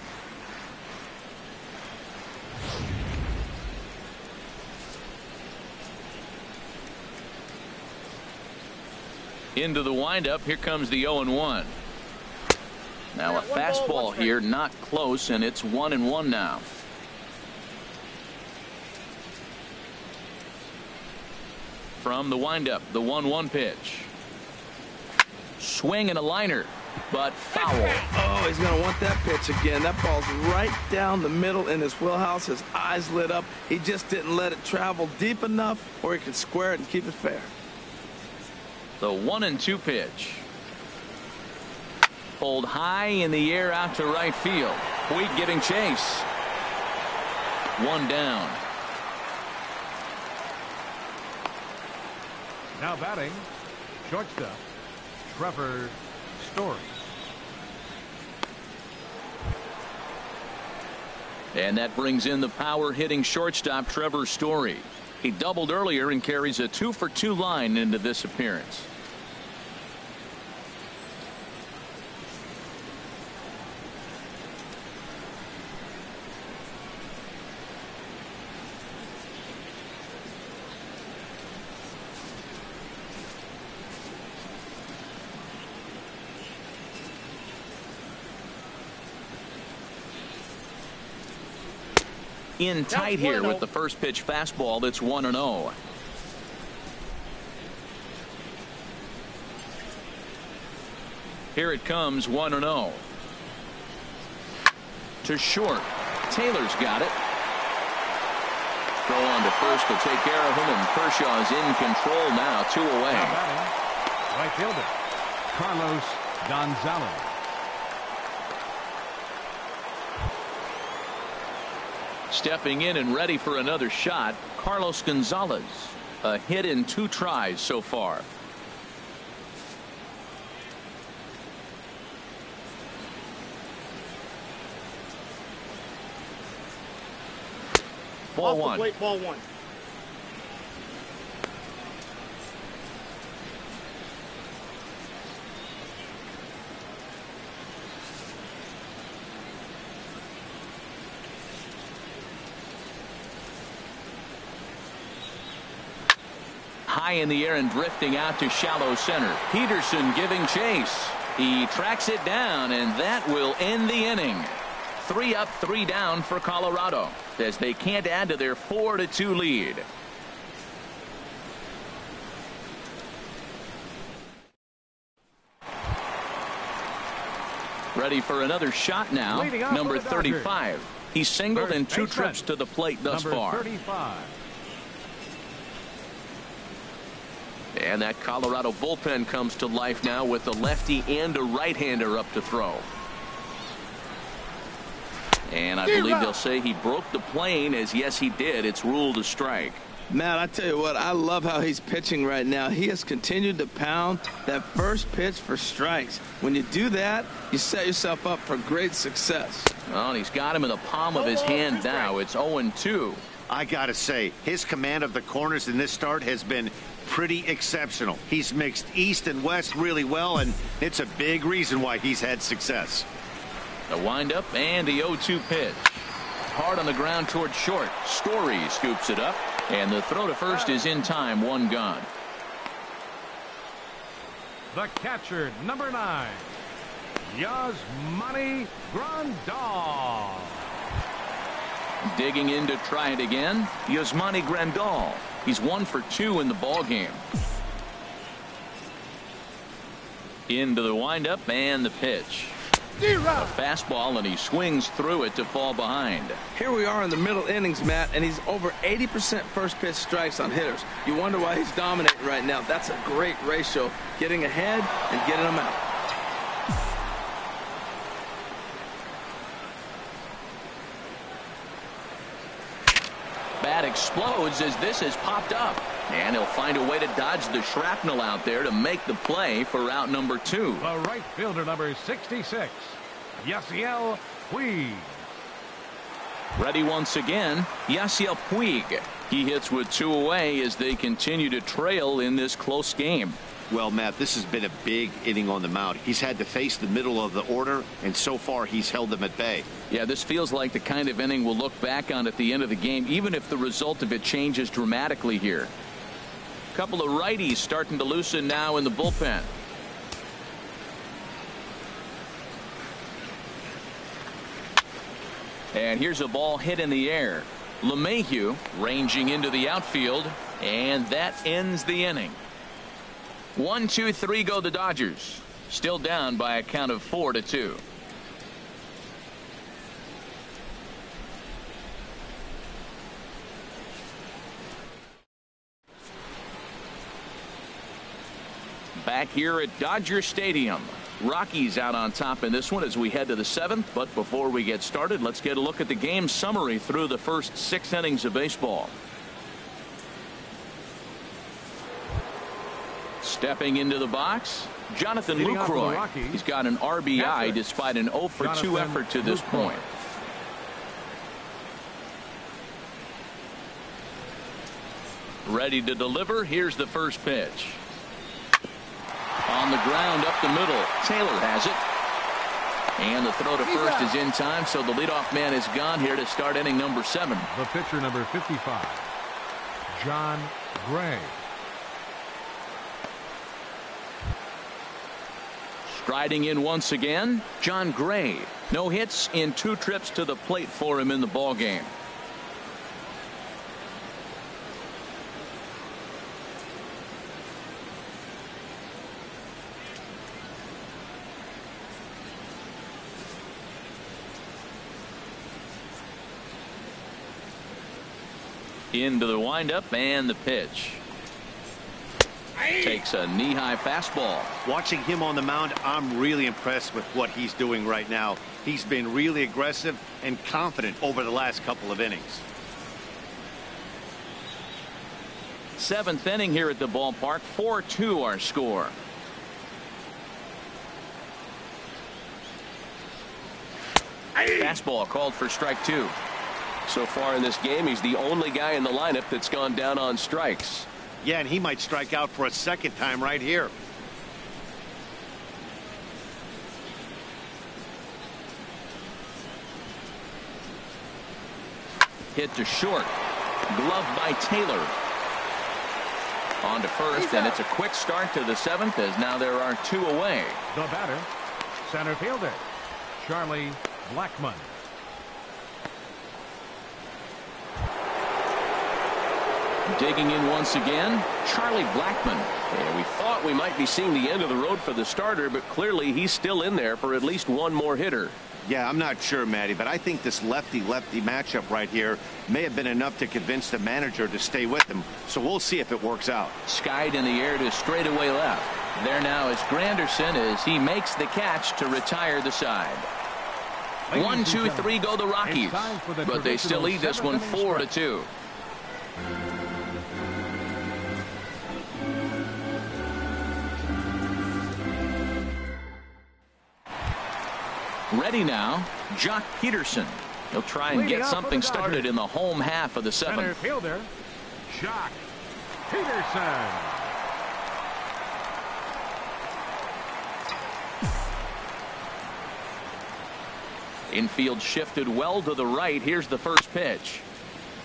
Speaker 1: Into the windup. Here comes the 0-1. Now a fastball here, not close, and it's 1-1 now. From the windup, the 1-1 pitch. Swing and a liner, but foul.
Speaker 2: Oh, he's going to want that pitch again. That ball's right down the middle in his wheelhouse. His eyes lit up. He just didn't let it travel deep enough where he could square it and keep it fair.
Speaker 1: The 1-2 pitch. Pulled high in the air out to right field. Puig giving chase. 1 down.
Speaker 3: Now batting, shortstop, Trevor Story.
Speaker 1: And that brings in the power hitting shortstop Trevor Story. He doubled earlier and carries a 2-for-2 line into this appearance. In tight here with the first pitch fastball. That's 1-0. Here it comes, 1-0. To short. Taylor's got it. Throw on to first to take care of him, and Kershaw's in control now, 2 away.
Speaker 3: Right fielder Carlos Gonzalez.
Speaker 1: Stepping in and ready for another shot, Carlos Gonzalez. A hit in 2 tries so far. Ball one.
Speaker 6: Ball one.
Speaker 1: High in the air and drifting out to shallow center. Peterson giving chase. He tracks it down, and that will end the inning. 3 up, 3 down for Colorado as they can't add to their 4-2 lead. Ready for another shot now. Number 35. He's singled in 2 trips to the plate thus far.
Speaker 3: 35.
Speaker 1: And that Colorado bullpen comes to life now with a lefty and a right-hander up to throw. And I believe they'll say he broke the plane, as yes he did. It's ruled a strike.
Speaker 2: Matt, I tell you what, I love how he's pitching right now. He has continued to pound that first pitch for strikes. When you do that, you set yourself up for great success.
Speaker 1: Well, and he's got him in the palm of his hand now. It's 0-2.
Speaker 4: I gotta say, his command of the corners in this start has been pretty exceptional. He's mixed east and west really well, and it's a big reason why he's had success.
Speaker 1: The windup and the 0-2 pitch. Hard on the ground toward short. Story scoops it up, and the throw to first is in time. 1 gone.
Speaker 3: The catcher, number 9, Yasmani Grandal.
Speaker 1: Digging in to try it again, Yasmani Grandal. He's 1 for 2 in the ball game. Into the windup and the pitch. A fastball, and he swings through it to fall behind.
Speaker 2: Here we are in the middle innings, Matt, and he's over 80% first pitch strikes on hitters. You wonder why he's dominating right now. That's a great ratio, getting ahead and getting them out.
Speaker 1: Bat explodes as this has popped up, and he'll find a way to dodge the shrapnel out there to make the play for out number 2.
Speaker 3: The right fielder, number 66, Yasiel Puig.
Speaker 1: Ready once again, Yasiel Puig. He hits with 2 away as they continue to trail in this close game.
Speaker 4: Well, Matt, this has been a big inning on the mound. He's had to face the middle of the order, and so far he's held them at bay.
Speaker 1: Yeah, this feels like the kind of inning we'll look back on at the end of the game, even if the result of it changes dramatically here. A couple of righties starting to loosen now in the bullpen. And here's a ball hit in the air. LeMahieu ranging into the outfield, and that ends the inning. 1, 2, 3 go the Dodgers. Still down by a count of 4-2. Back here at Dodger Stadium. Rockies out on top in this one as we head to the 7th. But before we get started, let's get a look at the game summary through the first 6 innings of baseball. Stepping into the box, Jonathan Lucroy. He's got an RBI despite an 0 for 2 effort to this point. Ready to deliver. Here's the first pitch. On the ground up the middle. Taylor has it. And the throw to first is in time, so the leadoff man is gone here to start inning number 7.
Speaker 3: The pitcher, number 55, John Gray.
Speaker 1: Striding in once again, John Gray. No hits in 2 trips to the plate for him in the ballgame. Into the windup and the pitch. Takes a knee-high fastball.
Speaker 4: Watching him on the mound, I'm really impressed with what he's doing right now. He's been really aggressive and confident over the last couple of innings.
Speaker 1: 7th inning here at the ballpark. 4-2 our score. Fastball called for strike 2.
Speaker 5: So far in this game, he's the only guy in the lineup that's gone down on strikes.
Speaker 4: Yeah, and he might strike out for a second time right here.
Speaker 1: Hit to short. Glove by Taylor. On to first, and it's a quick start to the 7th as now there are 2 away.
Speaker 3: The batter, center fielder, Charlie Blackmon.
Speaker 1: Digging in once again, Charlie Blackmon.
Speaker 5: And we thought we might be seeing the end of the road for the starter, but clearly he's still in there for at least one more hitter.
Speaker 4: Yeah, I'm not sure, Matty, but I think this lefty-lefty matchup right here may have been enough to convince the manager to stay with him. So we'll see if it works out.
Speaker 1: Skied in the air to straightaway left. There now is Granderson as he makes the catch to retire the side. 1, 2, 3 go the Rockies, but they still lead this one 4-2. Ready now, Jock Peterson. He'll try and get something started in the home half of the 7th.
Speaker 3: Center fielder, Jock Peterson.
Speaker 1: Infield shifted well to the right. Here's the first pitch.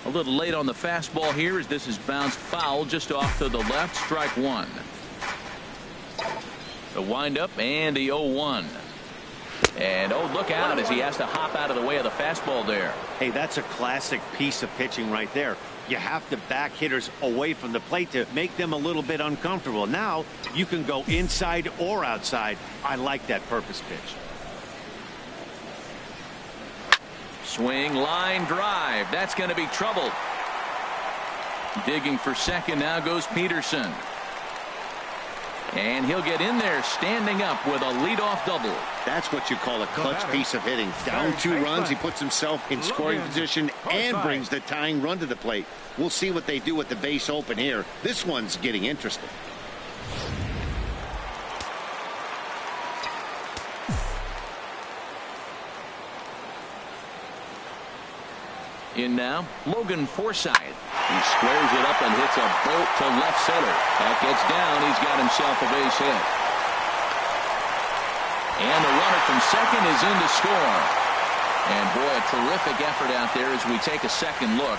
Speaker 1: A little late on the fastball here as this is bounced foul just off to the left. Strike 1. The windup and the 0-1. And oh, look out as he has to hop out of the way of the fastball there.
Speaker 4: Hey, that's a classic piece of pitching right there. You have to back hitters away from the plate to make them a little bit uncomfortable. Now you can go inside or outside. I like that purpose pitch.
Speaker 1: Swing, line drive. That's going to be trouble. Digging for second now goes Peterson. And he'll get in there standing up with a leadoff double.
Speaker 4: That's what you call a clutch piece of hitting. Down 2 runs, he puts himself in scoring position and brings the tying run to the plate. We'll see what they do with the base open here. This one's getting interesting.
Speaker 1: In now, Logan Forsythe. He squares it up and hits a bolt to left center. That gets down. He's got himself a base hit. And the runner from second is in to score. And boy, a terrific effort out there as we take a second look.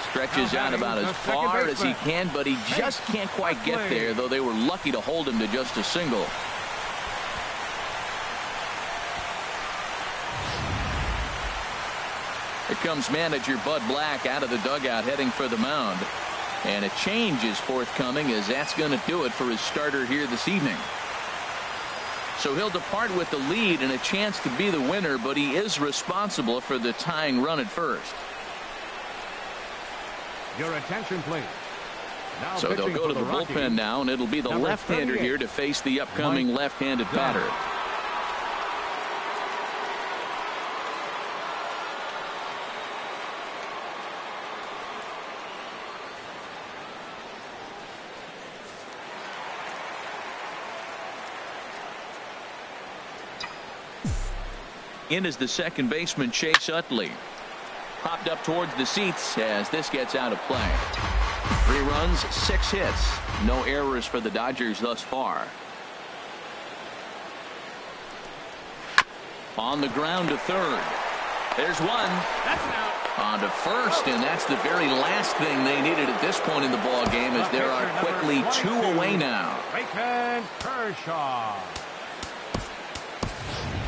Speaker 1: Stretches out about as far as he can, but he just can't quite get there, though they were lucky to hold him to just a single. Here comes manager Bud Black out of the dugout heading for the mound. And a change is forthcoming as that's going to do it for his starter here this evening. So he'll depart with the lead and a chance to be the winner, but he is responsible for the tying run at first.
Speaker 3: Your attention, please. Now
Speaker 1: so they'll go to the bullpen now, and it'll be the left-hander here to face the upcoming left-handed batter. In is the second baseman, Chase Utley. Popped up towards the seats as this gets out of play. 3 runs, 6 hits. No errors for the Dodgers thus far. On the ground to third. There's one. That's an out. On to first, and that's the very last thing they needed at this point in the ball game, as there are quickly 2 away now.
Speaker 3: Blackmon, Kershaw.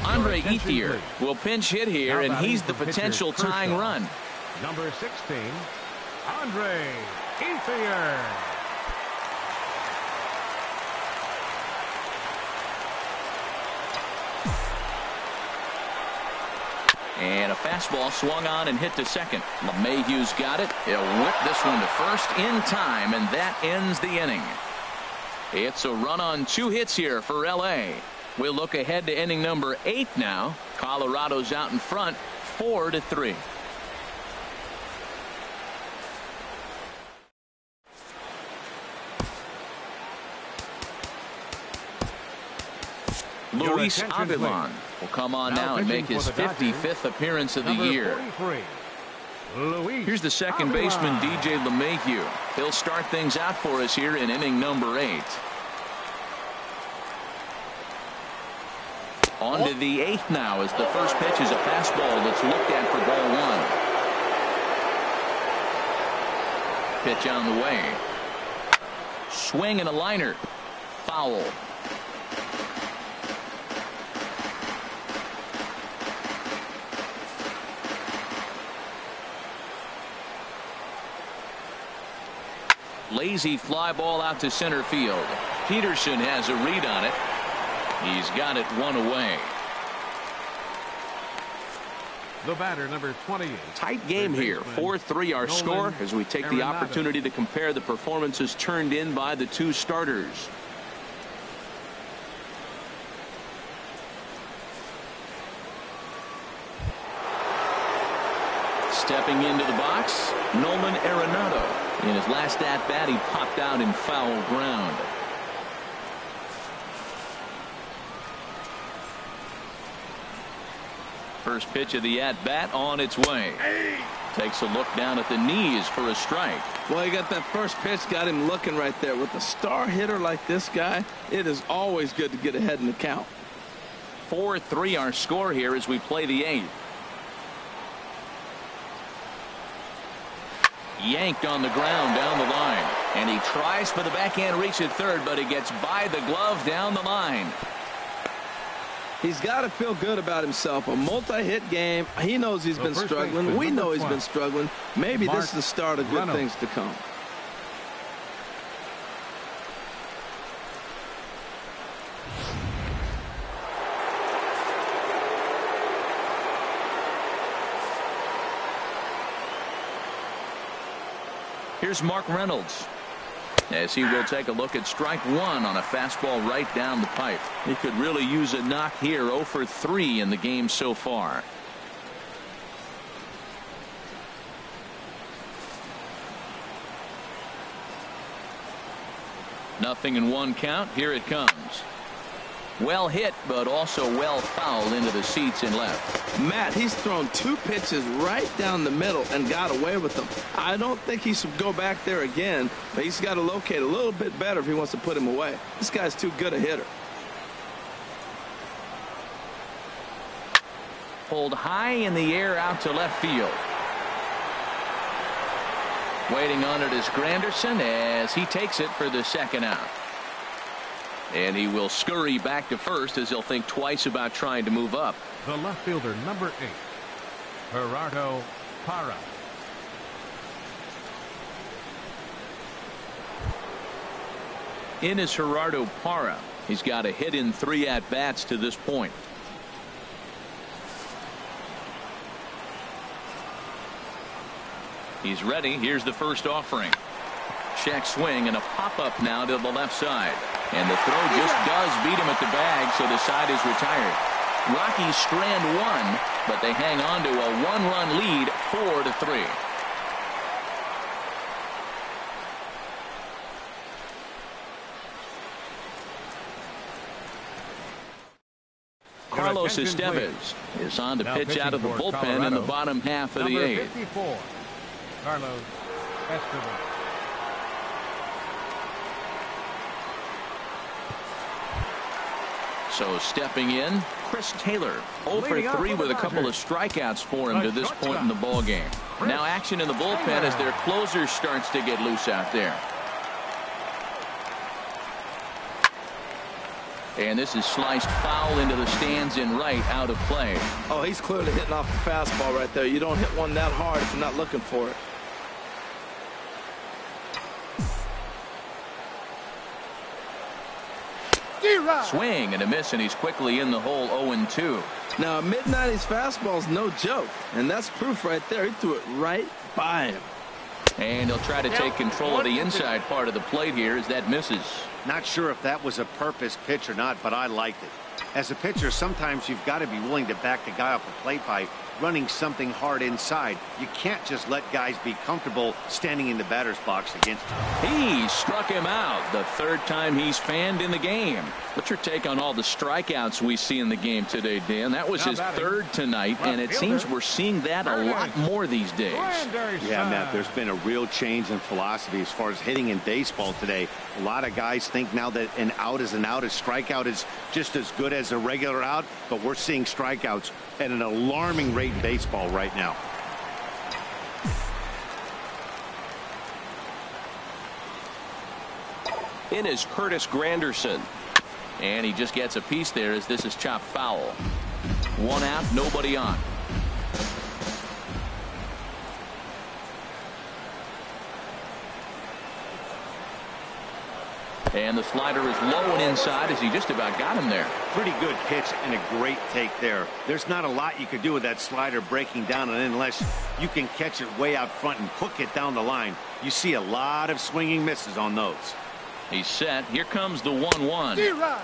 Speaker 1: Andre Ethier will pinch hit here, and he's the potential tying run.
Speaker 3: Number 16, Andre Ethier.
Speaker 1: And a fastball swung on and hit to second. LeMahieu's got it. He'll whip this one to first in time, and that ends the inning. It's a run on 2 hits here for L.A. We'll look ahead to inning number 8 now. Colorado's out in front, 4-3. Luis Avilan will come on now and make his 55th appearance of the year. Here's the second baseman, DJ LeMahieu. He'll start things out for us here in inning number 8. On to the 8th now, as the first pitch is a fastball that's looked at for ball 1. Pitch on the way. Swing and a liner. Foul. Lazy fly ball out to center field. Peterson has a read on it. He's got it 1 away.
Speaker 3: The batter, number 28.
Speaker 1: Tight game here. 4-3 our score, as we take the opportunity to compare the performances turned in by the 2 starters. Stepping into the box, Nolan Arenado. In his last at-bat, he popped out in foul ground. First pitch of the at-bat on its way. Takes a look down at the knees for a strike.
Speaker 2: Well, he got that first pitch, got him looking right there. With a star hitter like this guy, it is always good to get ahead in the count.
Speaker 1: 4-3 our score here as we play the 8th. Yanked on the ground down the line, and he tries for the backhand reach at third, but he gets by the glove down the line.
Speaker 2: He's got to feel good about himself. A multi-hit game. He knows he's been struggling. We know he's been struggling. Maybe this is the start of good things to come.
Speaker 1: Here's Mark Reynolds, as he will take a look at strike 1 on a fastball right down the pipe. He could really use a knock here. 0 for 3 in the game so far. Nothing in 1 count. Here it comes. Well hit, but also well fouled into the seats in left.
Speaker 2: Matt, he's thrown 2 pitches right down the middle and got away with them. I don't think he should go back there again, but he's got to locate a little bit better if he wants to put him away. This guy's too good a hitter.
Speaker 1: Pulled high in the air out to left field. Waiting on it is Granderson as he takes it for the second out. And he will scurry back to first, as he'll think twice about trying to move up.
Speaker 3: The left fielder, number 8, Gerardo Parra.
Speaker 1: In is Gerardo Parra. He's got a hit in 3 at-bats to this point. He's ready. Here's the first offering. Check swing and a pop-up now to the left side. And the throw just does beat him at the bag, so the side is retired. Rockies strand 1, but they hang on to a 1-run lead, 4-3. Carlos Estevez is on to pitch out of the bullpen in the bottom half of the 8th.
Speaker 3: Carlos Estevez.
Speaker 1: So stepping in, Chris Taylor. 0 for 3 with a couple of strikeouts for him to this point in the ball game. Now action in the bullpen as their closer starts to get loose out there. And this is sliced foul into the stands in right, out of play.
Speaker 2: Oh, he's clearly hitting off the fastball right there. You don't hit one that hard if you're not looking for it.
Speaker 1: Swing and a miss, and he's quickly in the hole. 0-2.
Speaker 2: Now, a mid-90s fastball is no joke, and that's proof right there. He threw it right by him.
Speaker 1: And he'll try to take control of the inside part of the plate here as that misses.
Speaker 4: Not sure if that was a purpose pitch or not, but I liked it. As a pitcher, sometimes you've got to be willing to back the guy off the plate by running something hard inside. You can't just let guys be comfortable standing in the batter's box against you.
Speaker 1: He struck him out the third time he's fanned in the game. What's your take on all the strikeouts we see in the game today, Dan? That was his third tonight, and it seems we're seeing that a lot more these days.
Speaker 4: Yeah, Matt, there's been a real change in philosophy as far as hitting in baseball today. A lot of guys think now that an out is an out. A strikeout is just as good as a regular out, but we're seeing strikeouts at an alarming rate in baseball right now.
Speaker 5: In is Curtis Granderson.
Speaker 1: And he just gets a piece there as this is chopped foul. 1 out, nobody on. And the slider is low and inside as he just about got him there.
Speaker 4: Pretty good pitch and a great take there. There's not a lot you could do with that slider breaking down and in unless you can catch it way out front and hook it down the line. You see a lot of swinging misses on those.
Speaker 1: He's set. Here comes the 1-1.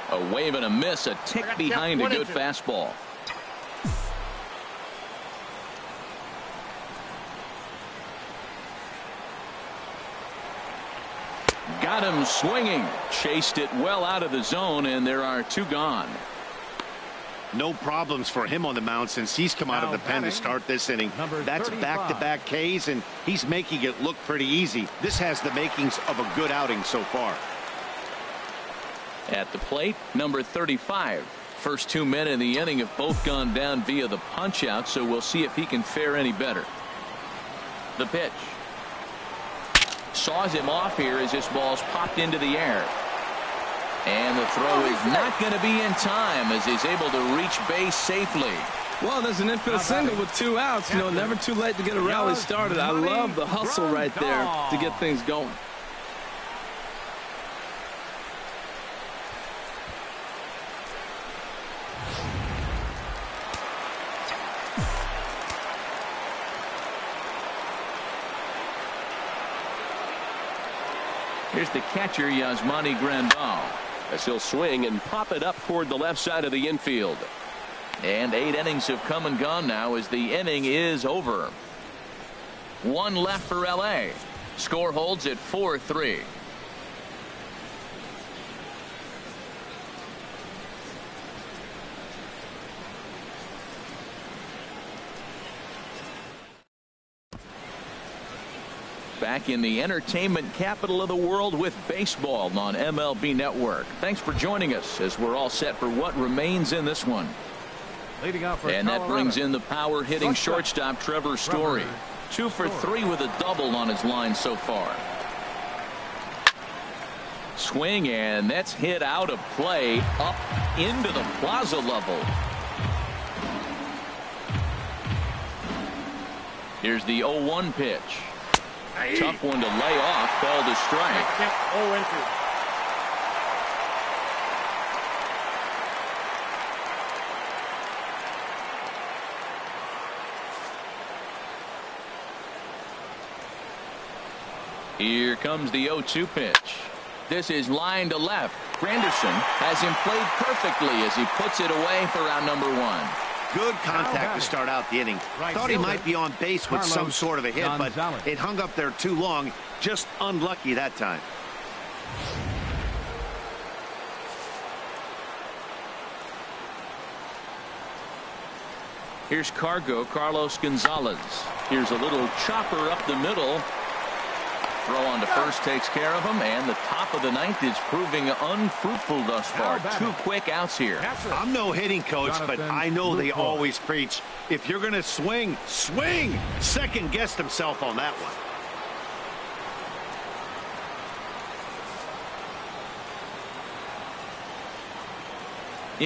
Speaker 1: A wave and a miss, a tick behind a good fastball. Got him swinging. Chased it well out of the zone, and there are 2 gone.
Speaker 4: No problems for him on the mound since he's come out of the pen to start this inning. That's back-to-back Ks, and he's making it look pretty easy. This has the makings of a good outing so far.
Speaker 1: At the plate, number 35. First 2 men in the inning have both gone down via the punch-out, so we'll see if he can fare any better. The pitch. Saws him off here as this ball's popped into the air. And the throw is not going to be in time as he's able to reach base safely.
Speaker 2: Well, there's an infield single with 2 outs. You know, never too late to get a rally started. I love the hustle right there to get things going.
Speaker 1: Here's the catcher, Yasmani Grandal,
Speaker 5: as he'll swing and pop it up toward the left side of the infield.
Speaker 1: And 8 innings have come and gone now as the inning is over. 1 left for LA. Score holds at 4-3. Back in the entertainment capital of the world with baseball on MLB Network. Thanks for joining us as we're all set for what remains in this one.
Speaker 3: Leading out for
Speaker 1: and that
Speaker 3: Colorado.
Speaker 1: brings in the power hitting shortstop Trevor Story. 2 for 3 with a double on his line so far. Swing, and that's hit out of play up into the plaza level. Here's the 0-1 pitch. Tough one to lay off, called a strike. Here comes the 0-2 pitch. This is line to left. Granderson has him played perfectly as he puts it away for round number 1.
Speaker 4: Good contact to start out the inning. Thought he might be on base with some sort of a hit, but it hung up there too long. Just unlucky that time.
Speaker 1: Here's Carlos Gonzalez. Here's a little chopper up the middle. Throw on to first takes care of him, and the top of the ninth is proving unfruitful thus far. 2 quick outs here.
Speaker 4: I'm no hitting coach, but I know they always preach, if you're going to swing, swing. Second guessed himself on that one.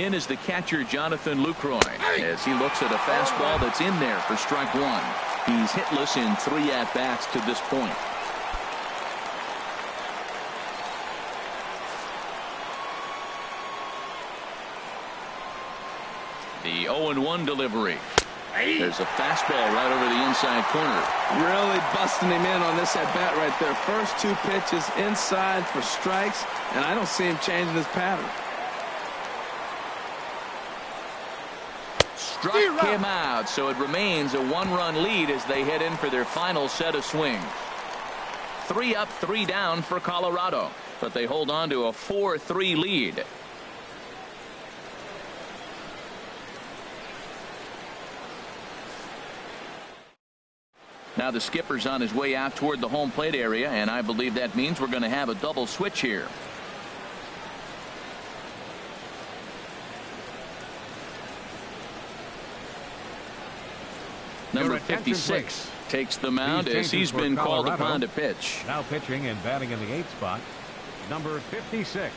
Speaker 1: In is the catcher, Jonathan Lucroy, as he looks at a fastball that's in there for strike 1. He's hitless in 3 at-bats to this point. The 0-1 delivery. There's a fastball right over the inside corner.
Speaker 2: Really busting him in on this at-bat right there. First 2 pitches inside for strikes, and I don't see him changing his pattern.
Speaker 1: Struck him out, so it remains a 1-run lead as they head in for their final set of swings. 3 up, 3 down for Colorado, but they hold on to a 4-3 lead. Now the skipper's on his way out toward the home plate area, and I believe that means we're going to have a double switch here. Number 56 takes the mound as he's been called upon to pitch.
Speaker 3: Now pitching and batting in the 8th spot, number 56.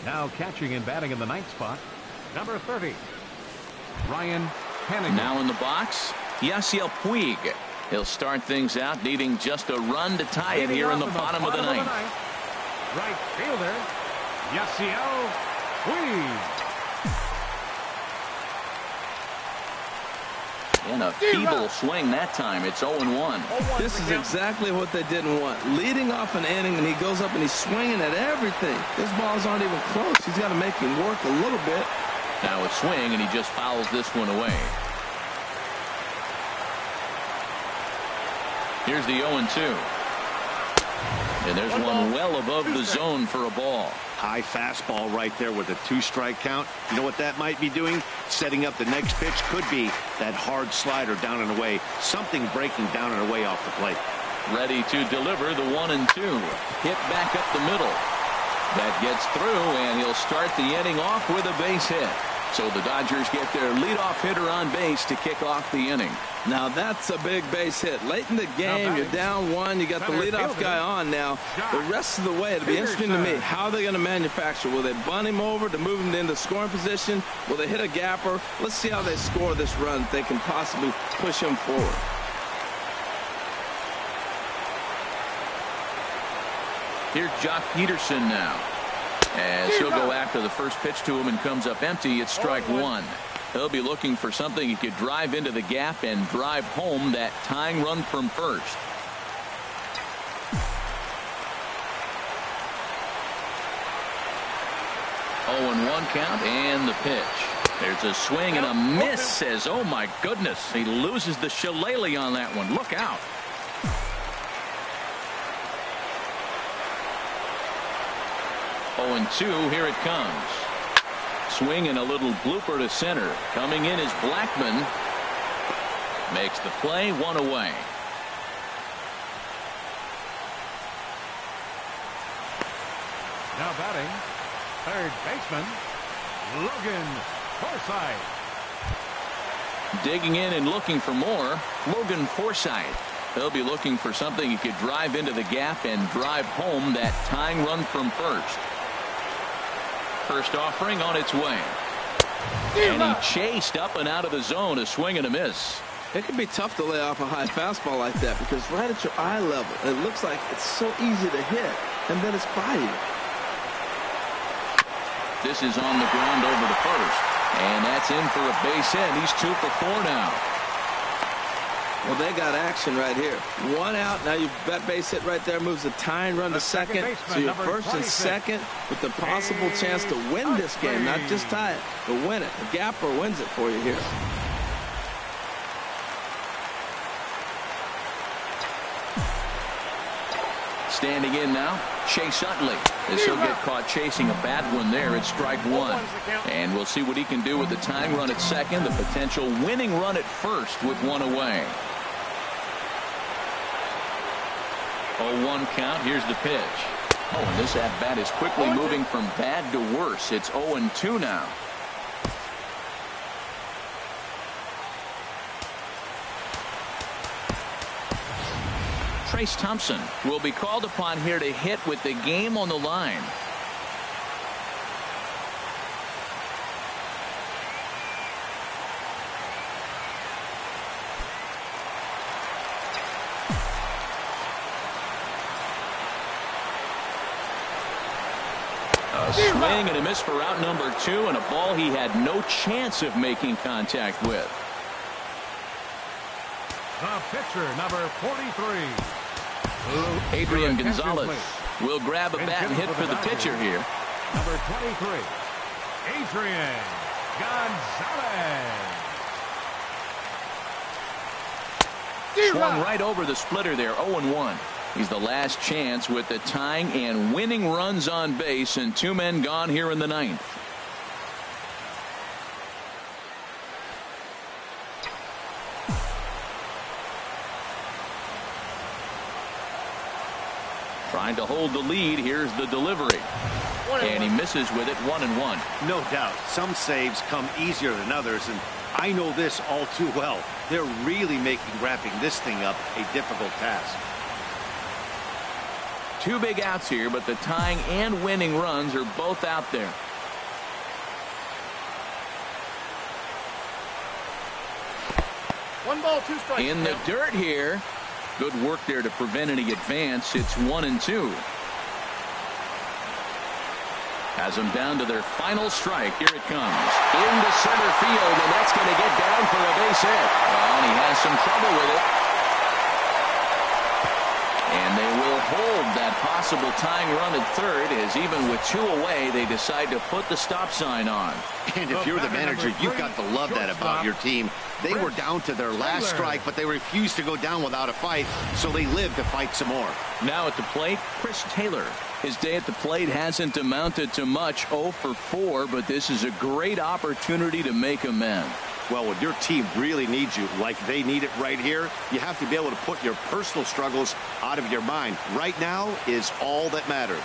Speaker 3: Now catching and batting in the 9th spot, number 30. Ryan Hennigan.
Speaker 1: Now in the box, Yasiel Puig. He'll start things out, needing just a run to tie it here in the bottom of the ninth.
Speaker 3: Right fielder, Yasiel Puig.
Speaker 1: And a feeble swing that time. It's 0-1.
Speaker 2: This is exactly what they didn't want. Leading off an inning, and he goes up and he's swinging at everything. His balls aren't even close. He's got to make him work a little bit.
Speaker 1: Now a swing, and he just fouls this one away. Here's the 0-2. And there's one well above the zone for a ball.
Speaker 4: High fastball right there with a 2-strike count. You know what that might be doing? Setting up the next pitch. Could be that hard slider down and away. Something breaking down and away off the plate.
Speaker 1: Ready to deliver the 1-2. Hit back up the middle. That gets through, and he'll start the inning off with a base hit. So the Dodgers get their leadoff hitter on base to kick off the inning.
Speaker 2: Now that's a big base hit. Late in the game, you're down 1. You got the leadoff guy on now. The rest of the way, it'll be interesting to me. How are they going to manufacture? Will they bunt him over to move him into scoring position? Will they hit a gapper? Let's see how they score this run. If they can possibly push him forward.
Speaker 1: Here's Jock Peterson now. As he'll go after the first pitch to him and comes up empty. It's strike 1. He'll be looking for something he could drive into the gap and drive home that tying run from first. Oh, 1 count and the pitch. There's a swing and a miss. Says, oh my goodness, he loses the shillelagh on that one. Look out. Oh, 2, here it comes. Swing and a little blooper to center. Coming in is Blackmon. Makes the play, 1 away.
Speaker 3: Now batting, third baseman, Logan Forsythe.
Speaker 1: Digging in and looking for more, Logan Forsythe. They'll be looking for something he could drive into the gap and drive home that tying run from first. First offering on its way. And he chased up and out of the zone, a swing and a miss.
Speaker 2: It can be tough to lay off a high fastball like that because right at your eye level, it looks like it's so easy to hit, and then it's by you.
Speaker 1: This is on the ground over to first, and that's in for a base hit. He's 2 for 4 now.
Speaker 2: Well, they got action right here. 1 out. Now that base hit right there moves the tying run to second. So you're first and second with the possible chance to win this game, not just tie it, but win it. The gapper wins it for you here.
Speaker 1: Standing in now, Chase Utley. As he'll get caught chasing a bad one there. It's strike 1. And we'll see what he can do with the tying run at second, the potential winning run at first with 1 away. 0-1 count. Here's the pitch. Oh, and this at-bat is quickly moving from bad to worse. It's 0-2 now. Trace Thompson will be called upon here to hit with the game on the line. A swing and a miss for out number 2, and a ball he had no chance of making contact with.
Speaker 3: The pitcher, number 43.
Speaker 1: Adrian Gonzalez will grab a bat and hit for the pitcher here.
Speaker 3: Number 23, Adrian Gonzalez.
Speaker 1: Swung right over the splitter there. 0-1. He's the last chance with the tying and winning runs on base, and 2 men gone here in the 9th. Trying to hold the lead. Here's the delivery. And he misses with it. 1-1.
Speaker 4: No doubt. Some saves come easier than others, and I know this all too well. They're really making wrapping this thing up a difficult task.
Speaker 1: 2 big outs here, but the tying and winning runs are both out there.
Speaker 6: One ball, 2 strikes.
Speaker 1: In the dirt here. Good work there to prevent any advance. It's 1-2. Has them down to their final strike. Here it comes. Into center field, and that's going to get down for a base hit. Well, and he has some trouble with it. And they will hold that possible tying run at third, as even with 2 away, they decide to put the stop sign on.
Speaker 4: And if you're the manager, you've got to love that about your team. They were down to their last strike, but they refused to go down without a fight, so they lived to fight some more.
Speaker 1: Now at the plate, Chris Taylor. His day at the plate hasn't amounted to much, 0 for 4, but this is a great opportunity to make amends.
Speaker 4: Well, when your team really needs you, like they need it right here, you have to be able to put your personal struggles out of your mind. Right now is all that matters.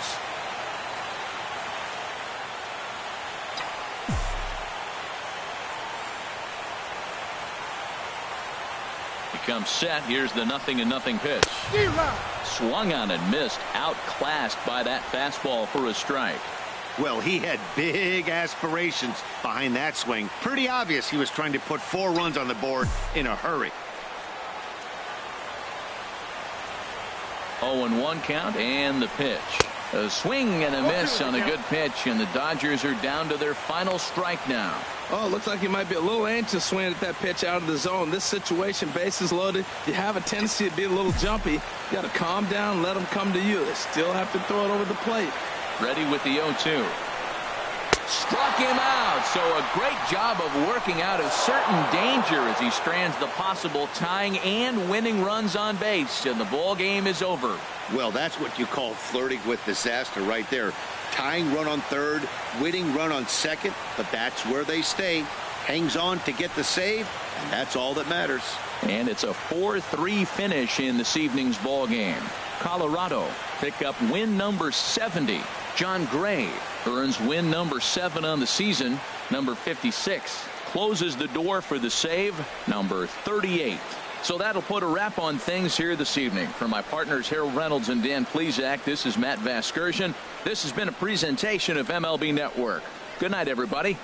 Speaker 1: He comes set. Here's the 0-0 pitch. Swung on and missed. Outclassed by that fastball for a strike.
Speaker 4: Well, he had big aspirations behind that swing. Pretty obvious he was trying to put 4 runs on the board in a hurry.
Speaker 1: 0-1 count, and the pitch. A swing and a miss on a good pitch, and the Dodgers are down to their final strike now.
Speaker 2: Oh, it looks like you might be a little anxious swinging at that pitch out of the zone. This situation, bases loaded, you have a tendency to be a little jumpy. You got to calm down, let them come to you. They still have to throw it over the plate.
Speaker 1: Ready with the 0-2. Struck him out. So a great job of working out of certain danger as he strands the possible tying and winning runs on base, and the ball game is over.
Speaker 4: Well, that's what you call flirting with disaster right there. Tying run on third, winning run on second, but that's where they stay. Hangs on to get the save, and that's all that matters.
Speaker 1: And it's a 4-3 finish in this evening's ball game. Colorado pick up win number 70. John Gray earns win number 7 on the season. Number 56 closes the door for the save, number 38. So that'll put a wrap on things here this evening. For my partners Harold Reynolds and Dan Plesac, this is Matt Vasgersian. This has been a presentation of MLB Network. Good night, everybody.